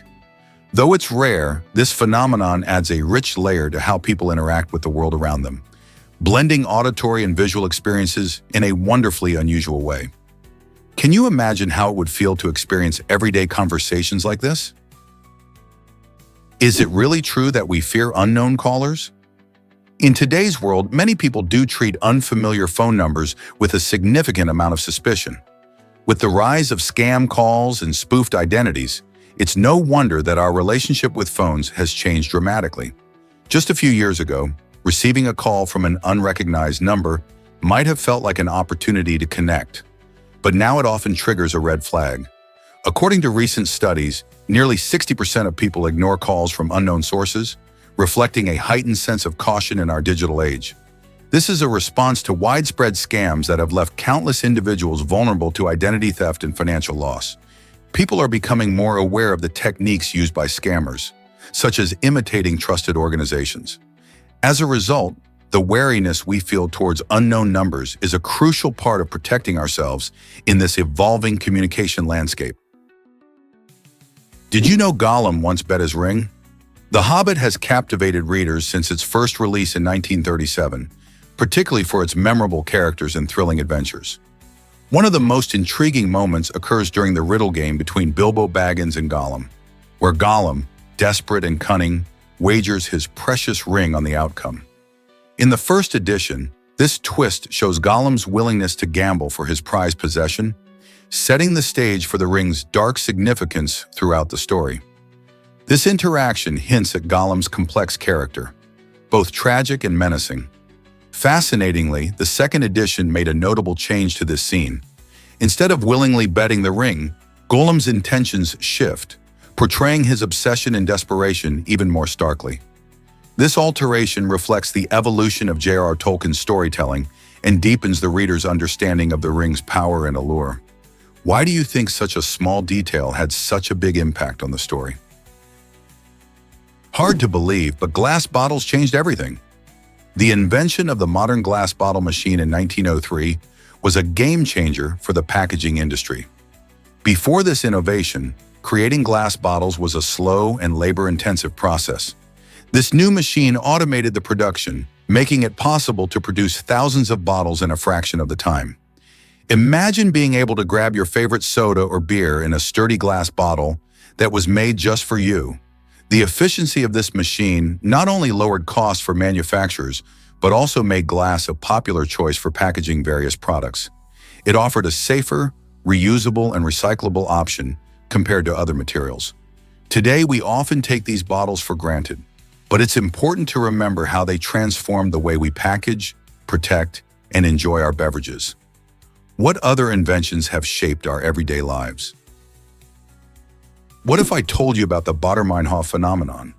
Though it's rare, this phenomenon adds a rich layer to how people interact with the world around them, blending auditory and visual experiences in a wonderfully unusual way. Can you imagine how it would feel to experience everyday conversations like this? Is it really true that we fear unknown callers? In today's world, many people do treat unfamiliar phone numbers with a significant amount of suspicion. With the rise of scam calls and spoofed identities, it's no wonder that our relationship with phones has changed dramatically. Just a few years ago, receiving a call from an unrecognized number might have felt like an opportunity to connect, but now it often triggers a red flag. According to recent studies, nearly 60% of people ignore calls from unknown sources, reflecting a heightened sense of caution in our digital age. This is a response to widespread scams that have left countless individuals vulnerable to identity theft and financial loss. People are becoming more aware of the techniques used by scammers, such as imitating trusted organizations. As a result, the wariness we feel towards unknown numbers is a crucial part of protecting ourselves in this evolving communication landscape. Did you know Gollum once bet his ring? The Hobbit has captivated readers since its first release in 1937, particularly for its memorable characters and thrilling adventures. One of the most intriguing moments occurs during the riddle game between Bilbo Baggins and Gollum, where Gollum, desperate and cunning, wagers his precious ring on the outcome. In the first edition, this twist shows Gollum's willingness to gamble for his prized possession, setting the stage for the ring's dark significance throughout the story. This interaction hints at Gollum's complex character, both tragic and menacing. Fascinatingly, the second edition made a notable change to this scene. Instead of willingly betting the ring, Gollum's intentions shift, portraying his obsession and desperation even more starkly. This alteration reflects the evolution of J.R.R. Tolkien's storytelling and deepens the reader's understanding of the ring's power and allure. Why do you think such a small detail had such a big impact on the story? Hard to believe, but glass bottles changed everything. The invention of the modern glass bottle machine in 1903 was a game changer for the packaging industry. Before this innovation, creating glass bottles was a slow and labor-intensive process. This new machine automated the production, making it possible to produce thousands of bottles in a fraction of the time. Imagine being able to grab your favorite soda or beer in a sturdy glass bottle that was made just for you. The efficiency of this machine not only lowered costs for manufacturers, but also made glass a popular choice for packaging various products. It offered a safer, reusable, and recyclable option compared to other materials. Today, we often take these bottles for granted, but it's important to remember how they transform the way we package, protect, and enjoy our beverages. What other inventions have shaped our everyday lives? What if I told you about the Baader-Meinhof phenomenon?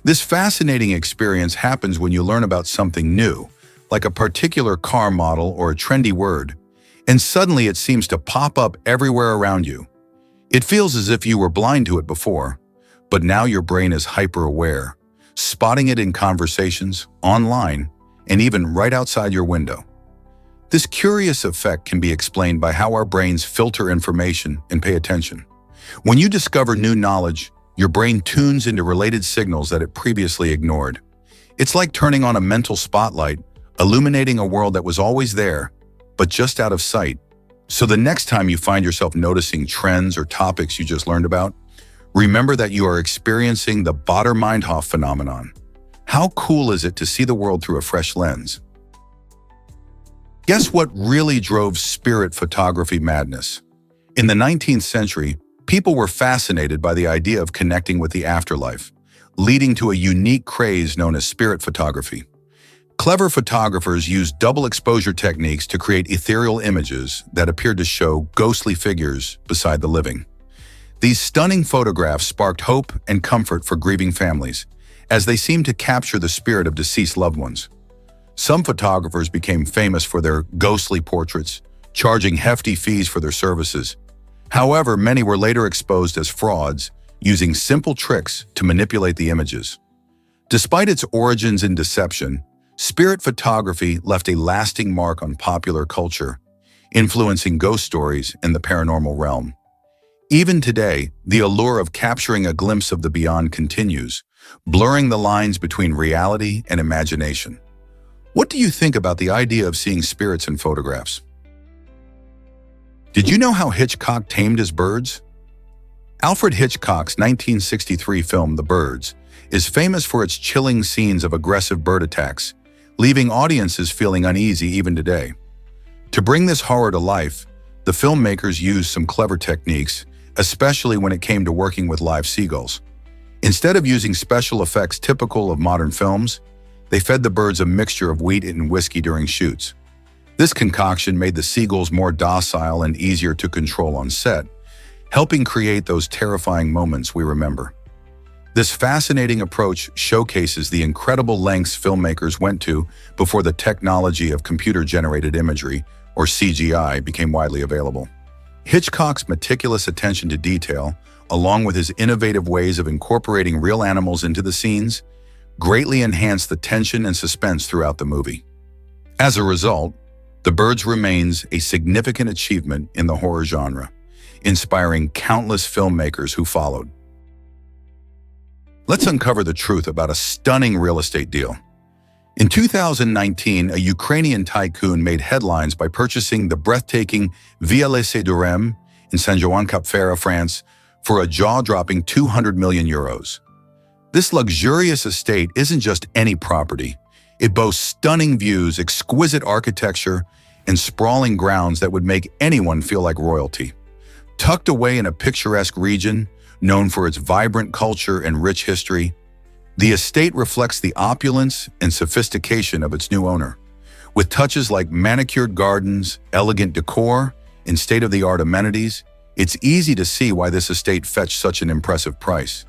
This fascinating experience happens when you learn about something new, like a particular car model or a trendy word, and suddenly it seems to pop up everywhere around you. It feels as if you were blind to it before, but now your brain is hyper-aware, spotting it in conversations, online, and even right outside your window. This curious effect can be explained by how our brains filter information and pay attention. When you discover new knowledge, your brain tunes into related signals that it previously ignored. It's like turning on a mental spotlight, illuminating a world that was always there, but just out of sight. So the next time you find yourself noticing trends or topics you just learned about, remember that you are experiencing the Baader-Meinhof phenomenon. How cool is it to see the world through a fresh lens? Guess what really drove spirit photography madness? In the 19th century, people were fascinated by the idea of connecting with the afterlife, leading to a unique craze known as spirit photography. Clever photographers used double exposure techniques to create ethereal images that appeared to show ghostly figures beside the living. These stunning photographs sparked hope and comfort for grieving families, as they seemed to capture the spirit of deceased loved ones. Some photographers became famous for their ghostly portraits, charging hefty fees for their services. However, many were later exposed as frauds, using simple tricks to manipulate the images. Despite its origins in deception, spirit photography left a lasting mark on popular culture, influencing ghost stories in the paranormal realm. Even today, the allure of capturing a glimpse of the beyond continues, blurring the lines between reality and imagination. What do you think about the idea of seeing spirits in photographs? Did you know how Hitchcock tamed his birds? Alfred Hitchcock's 1963 film The Birds is famous for its chilling scenes of aggressive bird attacks, leaving audiences feeling uneasy even today. To bring this horror to life, the filmmakers used some clever techniques, especially when it came to working with live seagulls. Instead of using special effects typical of modern films, they fed the birds a mixture of wheat and whiskey during shoots. This concoction made the seagulls more docile and easier to control on set, helping create those terrifying moments we remember. This fascinating approach showcases the incredible lengths filmmakers went to before the technology of computer-generated imagery, or CGI, became widely available. Hitchcock's meticulous attention to detail, along with his innovative ways of incorporating real animals into the scenes, greatly enhanced the tension and suspense throughout the movie. As a result, The Birds remains a significant achievement in the horror genre, inspiring countless filmmakers who followed. Let's uncover the truth about a stunning real estate deal. In 2019, a Ukrainian tycoon made headlines by purchasing the breathtaking Villa Laissée de Rem in Saint-Jean-Cap-Ferrat, France, for a jaw-dropping 200 million euros. This luxurious estate isn't just any property. It boasts stunning views, exquisite architecture, and sprawling grounds that would make anyone feel like royalty. Tucked away in a picturesque region, known for its vibrant culture and rich history, the estate reflects the opulence and sophistication of its new owner. With touches like manicured gardens, elegant decor, and state-of-the-art amenities, it's easy to see why this estate fetched such an impressive price.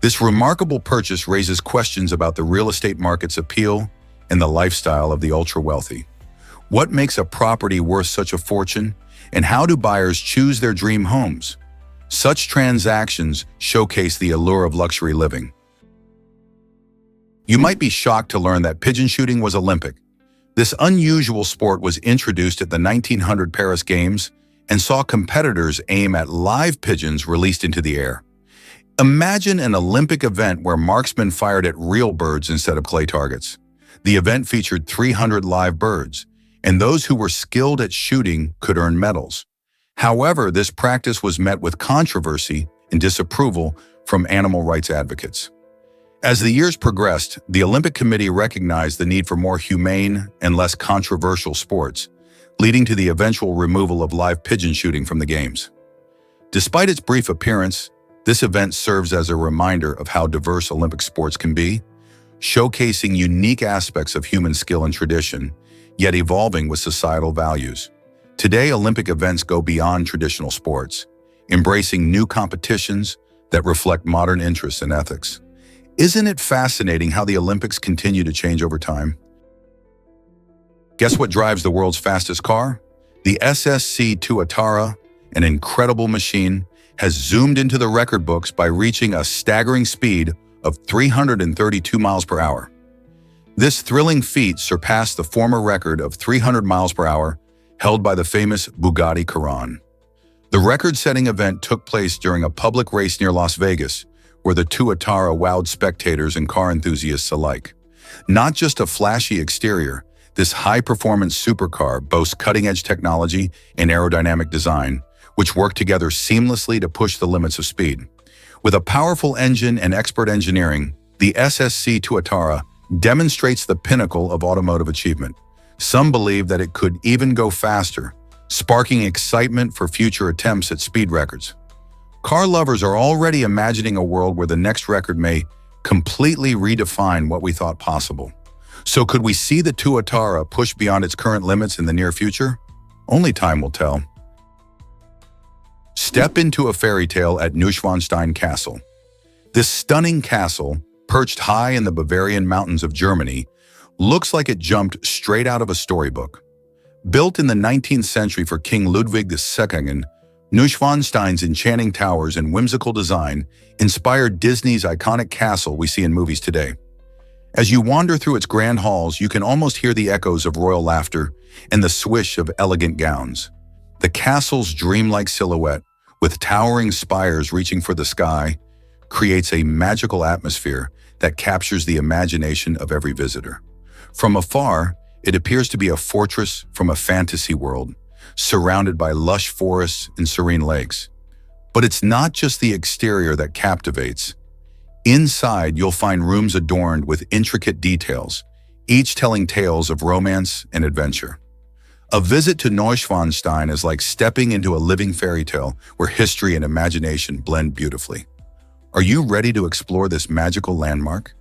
This remarkable purchase raises questions about the real estate market's appeal and the lifestyle of the ultra-wealthy. What makes a property worth such a fortune, and how do buyers choose their dream homes? Such transactions showcase the allure of luxury living. You might be shocked to learn that pigeon shooting was Olympic. This unusual sport was introduced at the 1900 Paris Games and saw competitors aim at live pigeons released into the air. Imagine an Olympic event where marksmen fired at real birds instead of clay targets. The event featured 300 live birds, and those who were skilled at shooting could earn medals. However, this practice was met with controversy and disapproval from animal rights advocates. As the years progressed, the Olympic Committee recognized the need for more humane and less controversial sports, leading to the eventual removal of live pigeon shooting from the Games. Despite its brief appearance, this event serves as a reminder of how diverse Olympic sports can be, showcasing unique aspects of human skill and tradition, yet evolving with societal values. Today, Olympic events go beyond traditional sports, embracing new competitions that reflect modern interests and ethics. Isn't it fascinating how the Olympics continue to change over time? Guess what drives the world's fastest car? The SSC Tuatara, an incredible machine, has zoomed into the record books by reaching a staggering speed of 332 miles per hour. This thrilling feat surpassed the former record of 300 miles per hour held by the famous Bugatti Chiron. The record-setting event took place during a public race near Las Vegas, where the Tuatara wowed spectators and car enthusiasts alike. Not just a flashy exterior, this high-performance supercar boasts cutting-edge technology and aerodynamic design, which work together seamlessly to push the limits of speed. With a powerful engine and expert engineering, the SSC Tuatara demonstrates the pinnacle of automotive achievement. Some believe that it could even go faster, sparking excitement for future attempts at speed records. Car lovers are already imagining a world where the next record may completely redefine what we thought possible. So could we see the Tuatara push beyond its current limits in the near future? Only time will tell. Step into a fairy tale at Neuschwanstein Castle. This stunning castle, perched high in the Bavarian mountains of Germany, looks like it jumped straight out of a storybook. Built in the 19th century for King Ludwig II, Neuschwanstein's enchanting towers and whimsical design inspired Disney's iconic castle we see in movies today. As you wander through its grand halls, you can almost hear the echoes of royal laughter and the swish of elegant gowns. The castle's dreamlike silhouette, with towering spires reaching for the sky, creates a magical atmosphere that captures the imagination of every visitor. From afar, it appears to be a fortress from a fantasy world, surrounded by lush forests and serene lakes. But it's not just the exterior that captivates. Inside, you'll find rooms adorned with intricate details, each telling tales of romance and adventure. A visit to Neuschwanstein is like stepping into a living fairy tale where history and imagination blend beautifully. Are you ready to explore this magical landmark?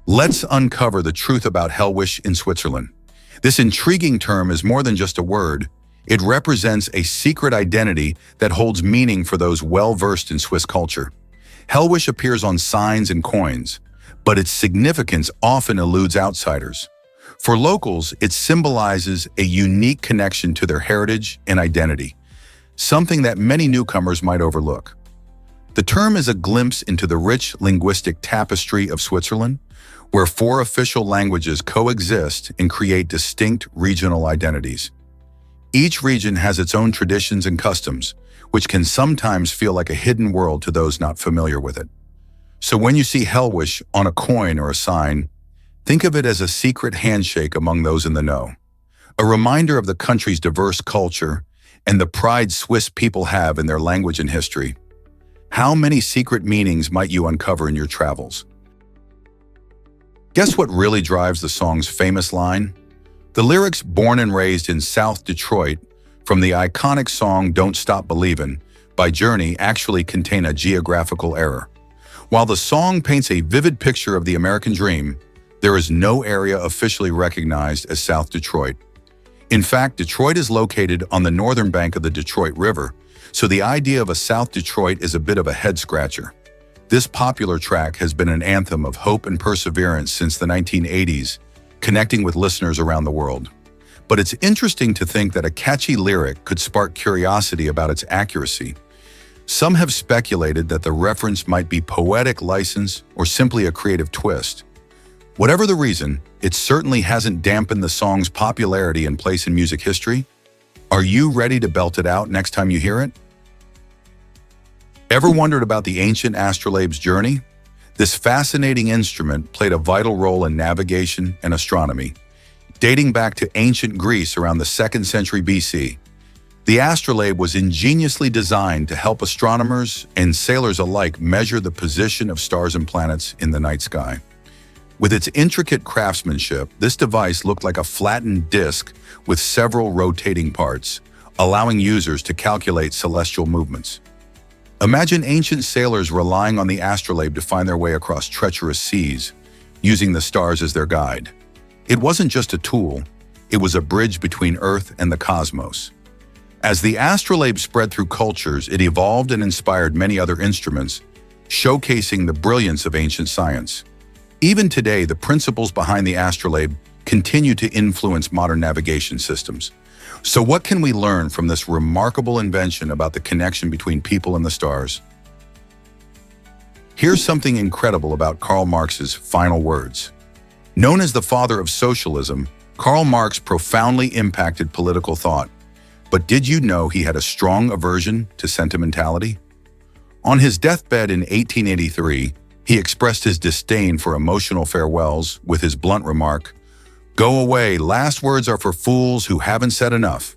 Let's uncover the truth about Hellwisch in Switzerland. This intriguing term is more than just a word. It represents a secret identity that holds meaning for those well-versed in Swiss culture. Hellwisch appears on signs and coins, but its significance often eludes outsiders. For locals, it symbolizes a unique connection to their heritage and identity, something that many newcomers might overlook. The term is a glimpse into the rich linguistic tapestry of Switzerland, where 4 official languages coexist and create distinct regional identities. Each region has its own traditions and customs, which can sometimes feel like a hidden world to those not familiar with it. So when you see Hellwisch on a coin or a sign, think of it as a secret handshake among those in the know, a reminder of the country's diverse culture and the pride Swiss people have in their language and history. How many secret meanings might you uncover in your travels? Guess what really drives the song's famous line? The lyrics "Born and Raised in South Detroit" from the iconic song "Don't Stop Believin'" by Journey actually contain a geographical error. While the song paints a vivid picture of the American dream, there is no area officially recognized as South Detroit. In fact, Detroit is located on the northern bank of the Detroit River, so the idea of a South Detroit is a bit of a head-scratcher. This popular track has been an anthem of hope and perseverance since the 1980s, connecting with listeners around the world. But it's interesting to think that a catchy lyric could spark curiosity about its accuracy. Some have speculated that the reference might be poetic license or simply a creative twist. Whatever the reason, it certainly hasn't dampened the song's popularity and place in music history. Are you ready to belt it out next time you hear it? Ever wondered about the ancient astrolabe's journey? This fascinating instrument played a vital role in navigation and astronomy, dating back to ancient Greece around the 2nd century BC. The astrolabe was ingeniously designed to help astronomers and sailors alike measure the position of stars and planets in the night sky. With its intricate craftsmanship, this device looked like a flattened disc with several rotating parts, allowing users to calculate celestial movements. Imagine ancient sailors relying on the astrolabe to find their way across treacherous seas, using the stars as their guide. It wasn't just a tool, it was a bridge between Earth and the cosmos. As the astrolabe spread through cultures, it evolved and inspired many other instruments, showcasing the brilliance of ancient science. Even today, the principles behind the astrolabe continue to influence modern navigation systems. So what can we learn from this remarkable invention about the connection between people and the stars? Here's something incredible about Karl Marx's final words. Known as the father of socialism, Karl Marx profoundly impacted political thought. But did you know he had a strong aversion to sentimentality? On his deathbed in 1883, he expressed his disdain for emotional farewells with his blunt remark, "Go away, last words are for fools who haven't said enough."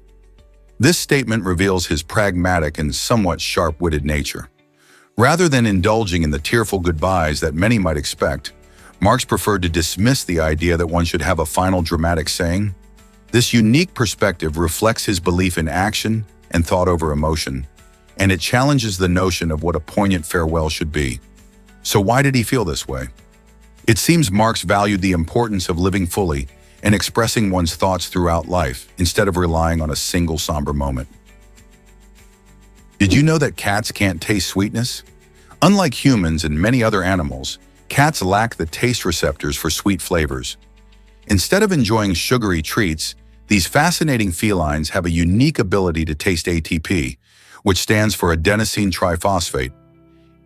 This statement reveals his pragmatic and somewhat sharp-witted nature. Rather than indulging in the tearful goodbyes that many might expect, Marx preferred to dismiss the idea that one should have a final dramatic saying. This unique perspective reflects his belief in action and thought over emotion, and it challenges the notion of what a poignant farewell should be. So why did he feel this way? It seems Marx valued the importance of living fully and expressing one's thoughts throughout life, instead of relying on a single somber moment. Did you know that cats can't taste sweetness? Unlike humans and many other animals, cats lack the taste receptors for sweet flavors. Instead of enjoying sugary treats, these fascinating felines have a unique ability to taste ATP, which stands for adenosine triphosphate.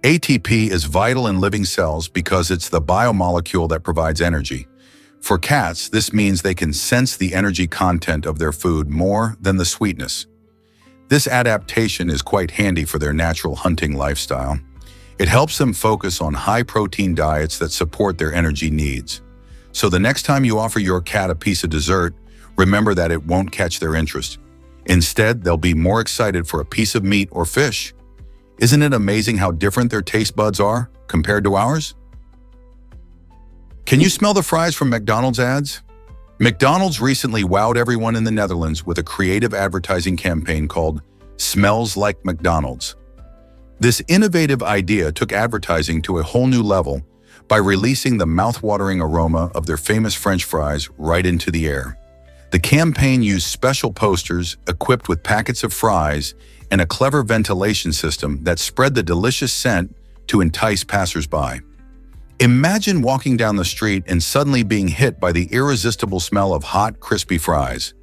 ATP is vital in living cells because it's the biomolecule that provides energy. For cats, this means they can sense the energy content of their food more than the sweetness. This adaptation is quite handy for their natural hunting lifestyle. It helps them focus on high-protein diets that support their energy needs. So the next time you offer your cat a piece of dessert, remember that it won't catch their interest. Instead, they'll be more excited for a piece of meat or fish. Isn't it amazing how different their taste buds are compared to ours? Can you smell the fries from McDonald's ads? McDonald's recently wowed everyone in the Netherlands with a creative advertising campaign called "Smells Like McDonald's." This innovative idea took advertising to a whole new level by releasing the mouth-watering aroma of their famous French fries right into the air. The campaign used special posters equipped with packets of fries and a clever ventilation system that spread the delicious scent to entice passers-by. Imagine walking down the street and suddenly being hit by the irresistible smell of hot, crispy fries.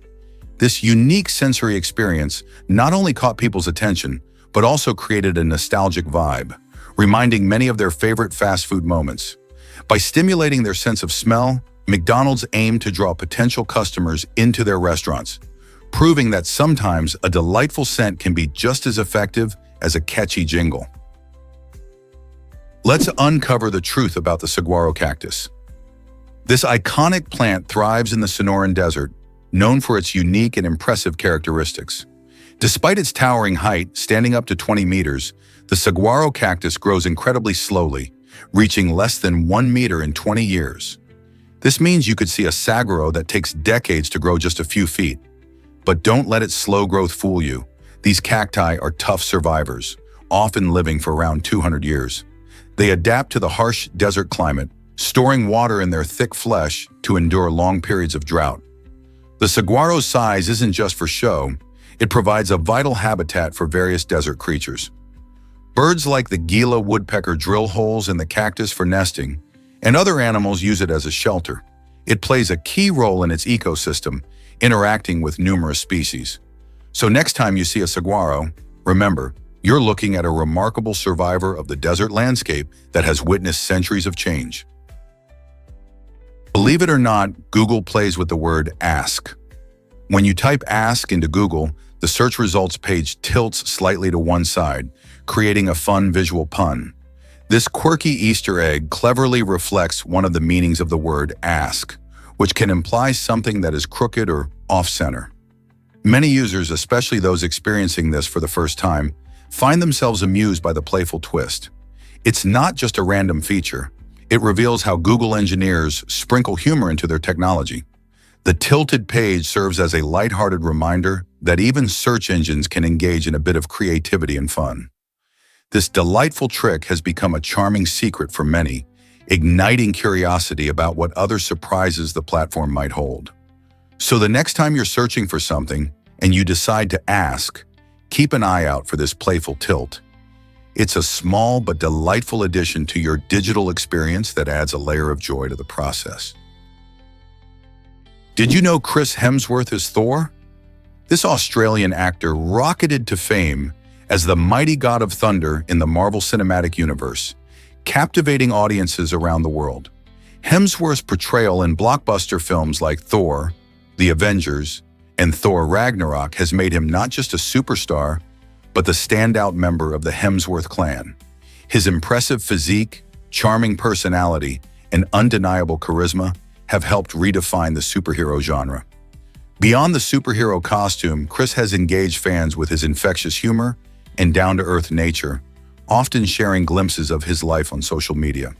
This unique sensory experience not only caught people's attention, but also created a nostalgic vibe, reminding many of their favorite fast food moments. By stimulating their sense of smell, McDonald's aimed to draw potential customers into their restaurants, proving that sometimes a delightful scent can be just as effective as a catchy jingle. Let's uncover the truth about the saguaro cactus. This iconic plant thrives in the Sonoran Desert, known for its unique and impressive characteristics. Despite its towering height, standing up to 20 meters, the saguaro cactus grows incredibly slowly, reaching less than 1 meter in 20 years. This means you could see a saguaro that takes decades to grow just a few feet. But don't let its slow growth fool you. These cacti are tough survivors, often living for around 200 years. They adapt to the harsh desert climate, storing water in their thick flesh to endure long periods of drought. The saguaro's size isn't just for show, it provides a vital habitat for various desert creatures. Birds like the Gila woodpecker drill holes in the cactus for nesting, and other animals use it as a shelter. It plays a key role in its ecosystem, interacting with numerous species. So next time you see a saguaro, remember, you're looking at a remarkable survivor of the desert landscape that has witnessed centuries of change. Believe it or not, Google plays with the word ask. When you type ask into Google, the search results page tilts slightly to one side, creating a fun visual pun. This quirky Easter egg cleverly reflects one of the meanings of the word ask, which can imply something that is crooked or off-center. Many users, especially those experiencing this for the first time, find themselves amused by the playful twist. It's not just a random feature. It reveals how Google engineers sprinkle humor into their technology. The tilted page serves as a lighthearted reminder that even search engines can engage in a bit of creativity and fun. This delightful trick has become a charming secret for many, igniting curiosity about what other surprises the platform might hold. So the next time you're searching for something and you decide to ask, keep an eye out for this playful tilt. It's a small but delightful addition to your digital experience that adds a layer of joy to the process. Did you know Chris Hemsworth is Thor? This Australian actor rocketed to fame as the mighty god of thunder in the Marvel Cinematic Universe, captivating audiences around the world. Hemsworth's portrayal in blockbuster films like Thor, The Avengers, and Thor Ragnarok has made him not just a superstar, but the standout member of the Hemsworth clan. His impressive physique, charming personality, and undeniable charisma have helped redefine the superhero genre. Beyond the superhero costume, Chris has engaged fans with his infectious humor and down-to-earth nature, often sharing glimpses of his life on social media.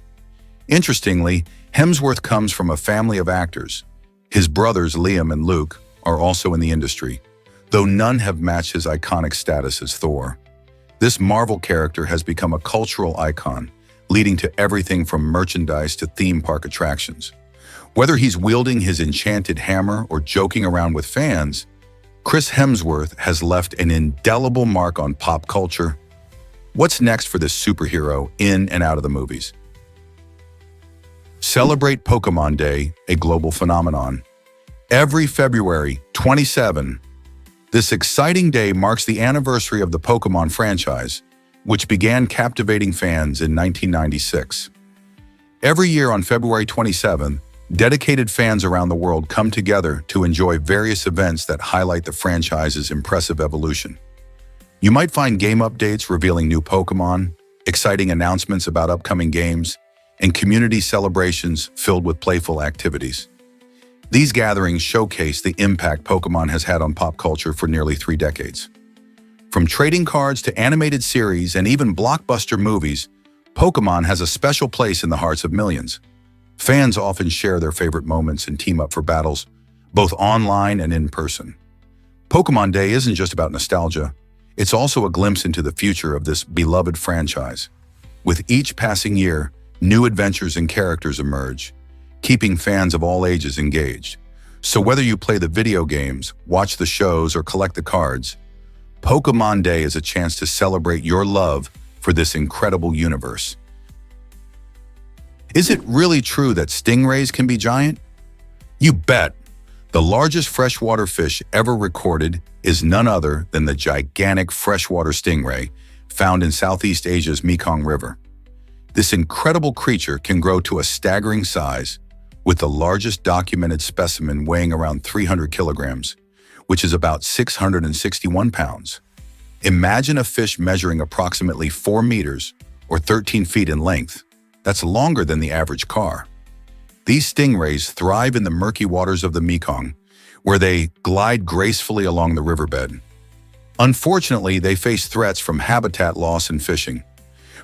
Interestingly, Hemsworth comes from a family of actors. His brothers Liam and Luke are also in the industry, though none have matched his iconic status as Thor. This Marvel character has become a cultural icon, leading to everything from merchandise to theme park attractions. Whether he's wielding his enchanted hammer or joking around with fans, Chris Hemsworth has left an indelible mark on pop culture. What's next for this superhero in and out of the movies? Celebrate Pokémon Day, a global phenomenon. Every February 27, this exciting day marks the anniversary of the Pokémon franchise, which began captivating fans in 1996. Every year on February 27th, dedicated fans around the world come together to enjoy various events that highlight the franchise's impressive evolution. You might find game updates revealing new Pokémon, exciting announcements about upcoming games, and community celebrations filled with playful activities. These gatherings showcase the impact Pokémon has had on pop culture for nearly 3 decades. From trading cards to animated series and even blockbuster movies, Pokémon has a special place in the hearts of millions. Fans often share their favorite moments and team up for battles, both online and in person. Pokémon Day isn't just about nostalgia, it's also a glimpse into the future of this beloved franchise. With each passing year, new adventures and characters emerge, keeping fans of all ages engaged. So whether you play the video games, watch the shows, or collect the cards, Pokémon Day is a chance to celebrate your love for this incredible universe. Is it really true that stingrays can be giant? You bet! The largest freshwater fish ever recorded is none other than the gigantic freshwater stingray found in Southeast Asia's Mekong River. This incredible creature can grow to a staggering size, with the largest documented specimen weighing around 300 kilograms, which is about 661 pounds. Imagine a fish measuring approximately 4 meters or 13 feet in length. That's longer than the average car. These stingrays thrive in the murky waters of the Mekong, where they glide gracefully along the riverbed. Unfortunately, they face threats from habitat loss and fishing.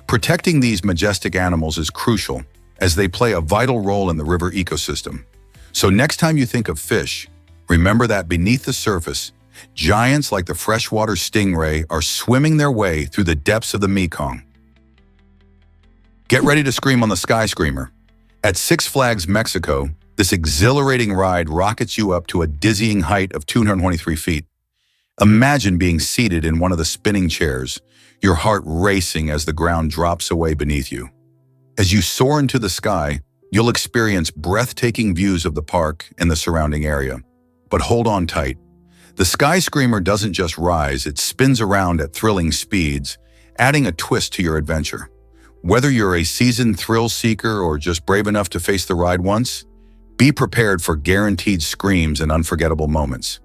Protecting these majestic animals is crucial, as they play a vital role in the river ecosystem. So next time you think of fish, remember that beneath the surface, giants like the freshwater stingray are swimming their way through the depths of the Mekong. Get ready to scream on the Sky Screamer. At Six Flags Mexico, this exhilarating ride rockets you up to a dizzying height of 223 feet. Imagine being seated in one of the spinning chairs, your heart racing as the ground drops away beneath you. As you soar into the sky, you'll experience breathtaking views of the park and the surrounding area. But hold on tight. The Sky Screamer doesn't just rise, it spins around at thrilling speeds, adding a twist to your adventure. Whether you're a seasoned thrill seeker or just brave enough to face the ride once, be prepared for guaranteed screams and unforgettable moments.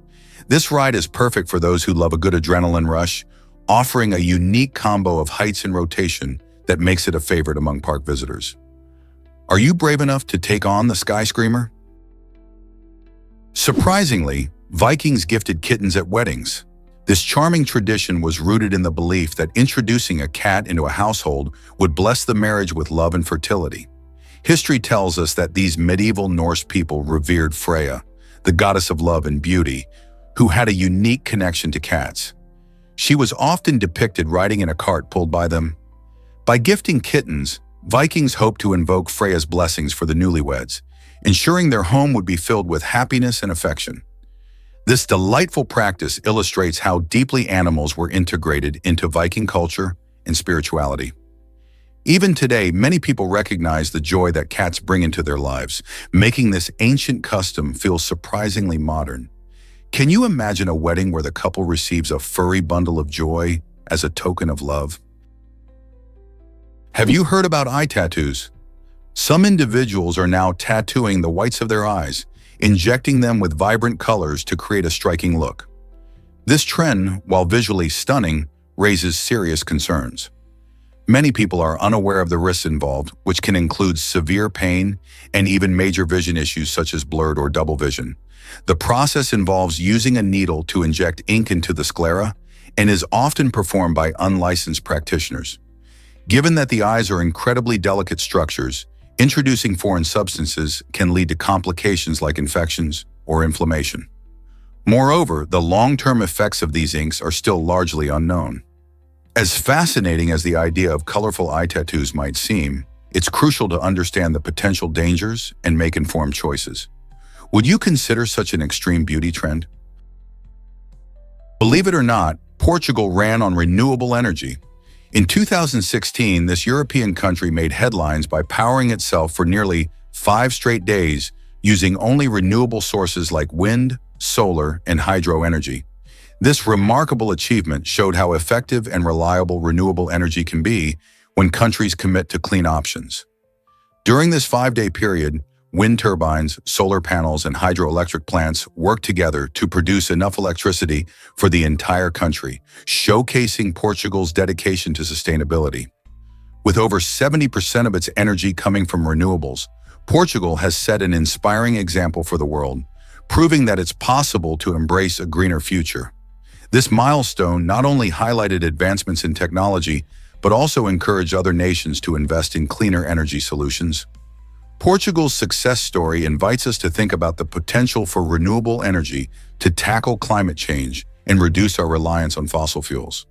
This ride is perfect for those who love a good adrenaline rush, offering a unique combo of heights and rotation that makes it a favorite among park visitors. Are you brave enough to take on the Sky Screamer? Surprisingly, Vikings gifted kittens at weddings. This charming tradition was rooted in the belief that introducing a cat into a household would bless the marriage with love and fertility. History tells us that these medieval Norse people revered Freya, the goddess of love and beauty, who had a unique connection to cats. She was often depicted riding in a cart pulled by them. By gifting kittens, Vikings hoped to invoke Freya's blessings for the newlyweds, ensuring their home would be filled with happiness and affection. This delightful practice illustrates how deeply animals were integrated into Viking culture and spirituality. Even today, many people recognize the joy that cats bring into their lives, making this ancient custom feel surprisingly modern. Can you imagine a wedding where the couple receives a furry bundle of joy as a token of love? Have you heard about eye tattoos? Some individuals are now tattooing the whites of their eyes, injecting them with vibrant colors to create a striking look. This trend, while visually stunning, raises serious concerns. Many people are unaware of the risks involved, which can include severe pain and even major vision issues such as blurred or double vision. The process involves using a needle to inject ink into the sclera and is often performed by unlicensed practitioners. Given that the eyes are incredibly delicate structures, introducing foreign substances can lead to complications like infections or inflammation. Moreover, the long-term effects of these inks are still largely unknown. As fascinating as the idea of colorful eye tattoos might seem, it's crucial to understand the potential dangers and make informed choices. Would you consider such an extreme beauty trend? Believe it or not, Portugal ran on renewable energy. In 2016, this European country made headlines by powering itself for nearly 5 straight days using only renewable sources like wind, solar, and hydro energy. This remarkable achievement showed how effective and reliable renewable energy can be when countries commit to clean options. During this 5-day period, wind turbines, solar panels, and hydroelectric plants worked together to produce enough electricity for the entire country, showcasing Portugal's dedication to sustainability. With over 70% of its energy coming from renewables, Portugal has set an inspiring example for the world, proving that it's possible to embrace a greener future. This milestone not only highlighted advancements in technology, but also encouraged other nations to invest in cleaner energy solutions. Portugal's success story invites us to think about the potential for renewable energy to tackle climate change and reduce our reliance on fossil fuels.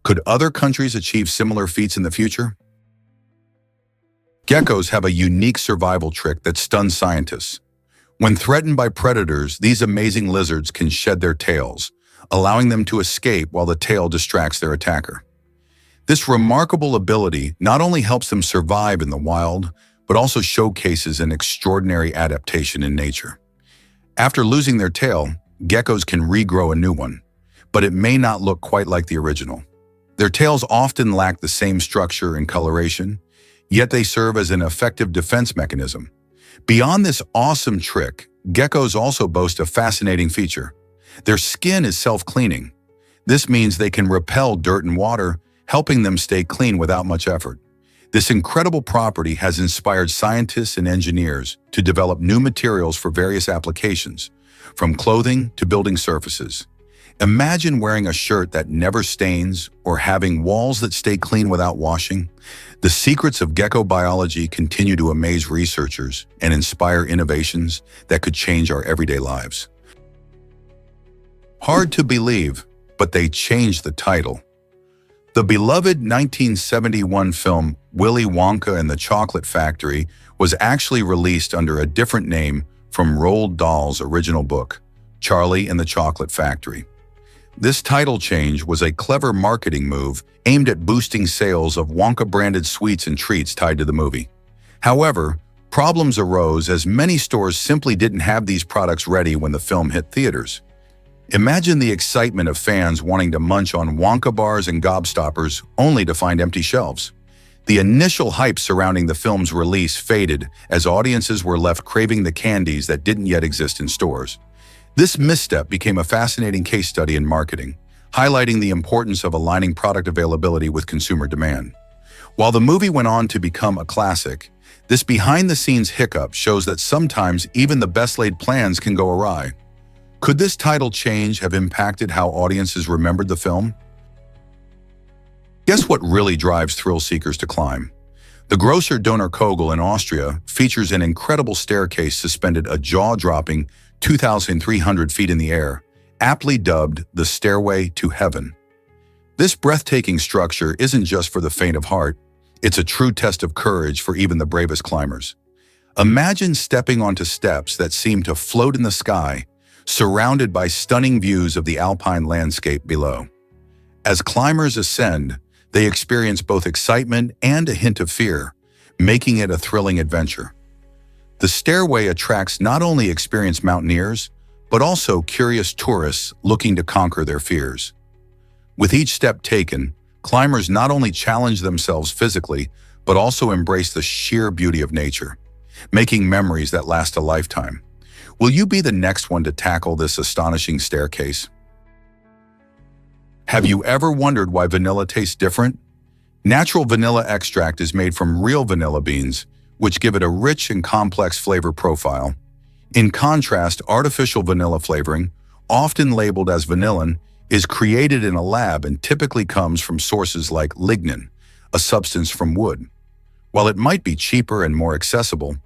Could other countries achieve similar feats in the future? Geckos have a unique survival trick that stuns scientists. When threatened by predators, these amazing lizards can shed their tails, allowing them to escape while the tail distracts their attacker. This remarkable ability not only helps them survive in the wild, but also showcases an extraordinary adaptation in nature. After losing their tail, geckos can regrow a new one, but it may not look quite like the original. Their tails often lack the same structure and coloration, yet they serve as an effective defense mechanism. Beyond this awesome trick, geckos also boast a fascinating feature. Their skin is self-cleaning. This means they can repel dirt and water, helping them stay clean without much effort. This incredible property has inspired scientists and engineers to develop new materials for various applications, from clothing to building surfaces. Imagine wearing a shirt that never stains or having walls that stay clean without washing. The secrets of gecko biology continue to amaze researchers and inspire innovations that could change our everyday lives. Hard to believe, but they changed the title. The beloved 1971 film Willy Wonka and the Chocolate Factory was actually released under a different name from Roald Dahl's original book, Charlie and the Chocolate Factory. This title change was a clever marketing move aimed at boosting sales of Wonka-branded sweets and treats tied to the movie. However, problems arose as many stores simply didn't have these products ready when the film hit theaters. Imagine the excitement of fans wanting to munch on Wonka bars and gobstoppers only to find empty shelves. The initial hype surrounding the film's release faded as audiences were left craving the candies that didn't yet exist in stores. This misstep became a fascinating case study in marketing, highlighting the importance of aligning product availability with consumer demand. While the movie went on to become a classic, this behind-the-scenes hiccup shows that sometimes even the best-laid plans can go awry. Could this title change have impacted how audiences remembered the film? Guess what really drives thrill seekers to climb? The Grosser Donner Kogel in Austria features an incredible staircase suspended a jaw-dropping 2,300 feet in the air, aptly dubbed the Stairway to Heaven. This breathtaking structure isn't just for the faint of heart, it's a true test of courage for even the bravest climbers. Imagine stepping onto steps that seem to float in the sky, surrounded by stunning views of the alpine landscape below. As climbers ascend, they experience both excitement and a hint of fear, making it a thrilling adventure. The stairway attracts not only experienced mountaineers, but also curious tourists looking to conquer their fears. With each step taken, climbers not only challenge themselves physically, but also embrace the sheer beauty of nature, making memories that last a lifetime. Will you be the next one to tackle this astonishing staircase? Have you ever wondered why vanilla tastes different? Natural vanilla extract is made from real vanilla beans, which give it a rich and complex flavor profile. In contrast, artificial vanilla flavoring, often labeled as vanillin, is created in a lab and typically comes from sources like lignin, a substance from wood. While it might be cheaper and more accessible,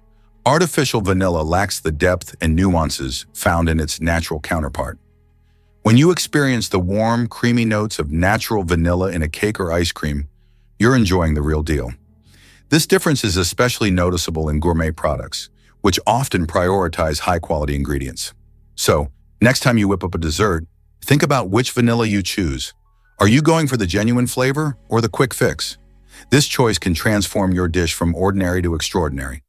artificial vanilla lacks the depth and nuances found in its natural counterpart. When you experience the warm, creamy notes of natural vanilla in a cake or ice cream, you're enjoying the real deal. This difference is especially noticeable in gourmet products, which often prioritize high-quality ingredients. So, next time you whip up a dessert, think about which vanilla you choose. Are you going for the genuine flavor or the quick fix? This choice can transform your dish from ordinary to extraordinary.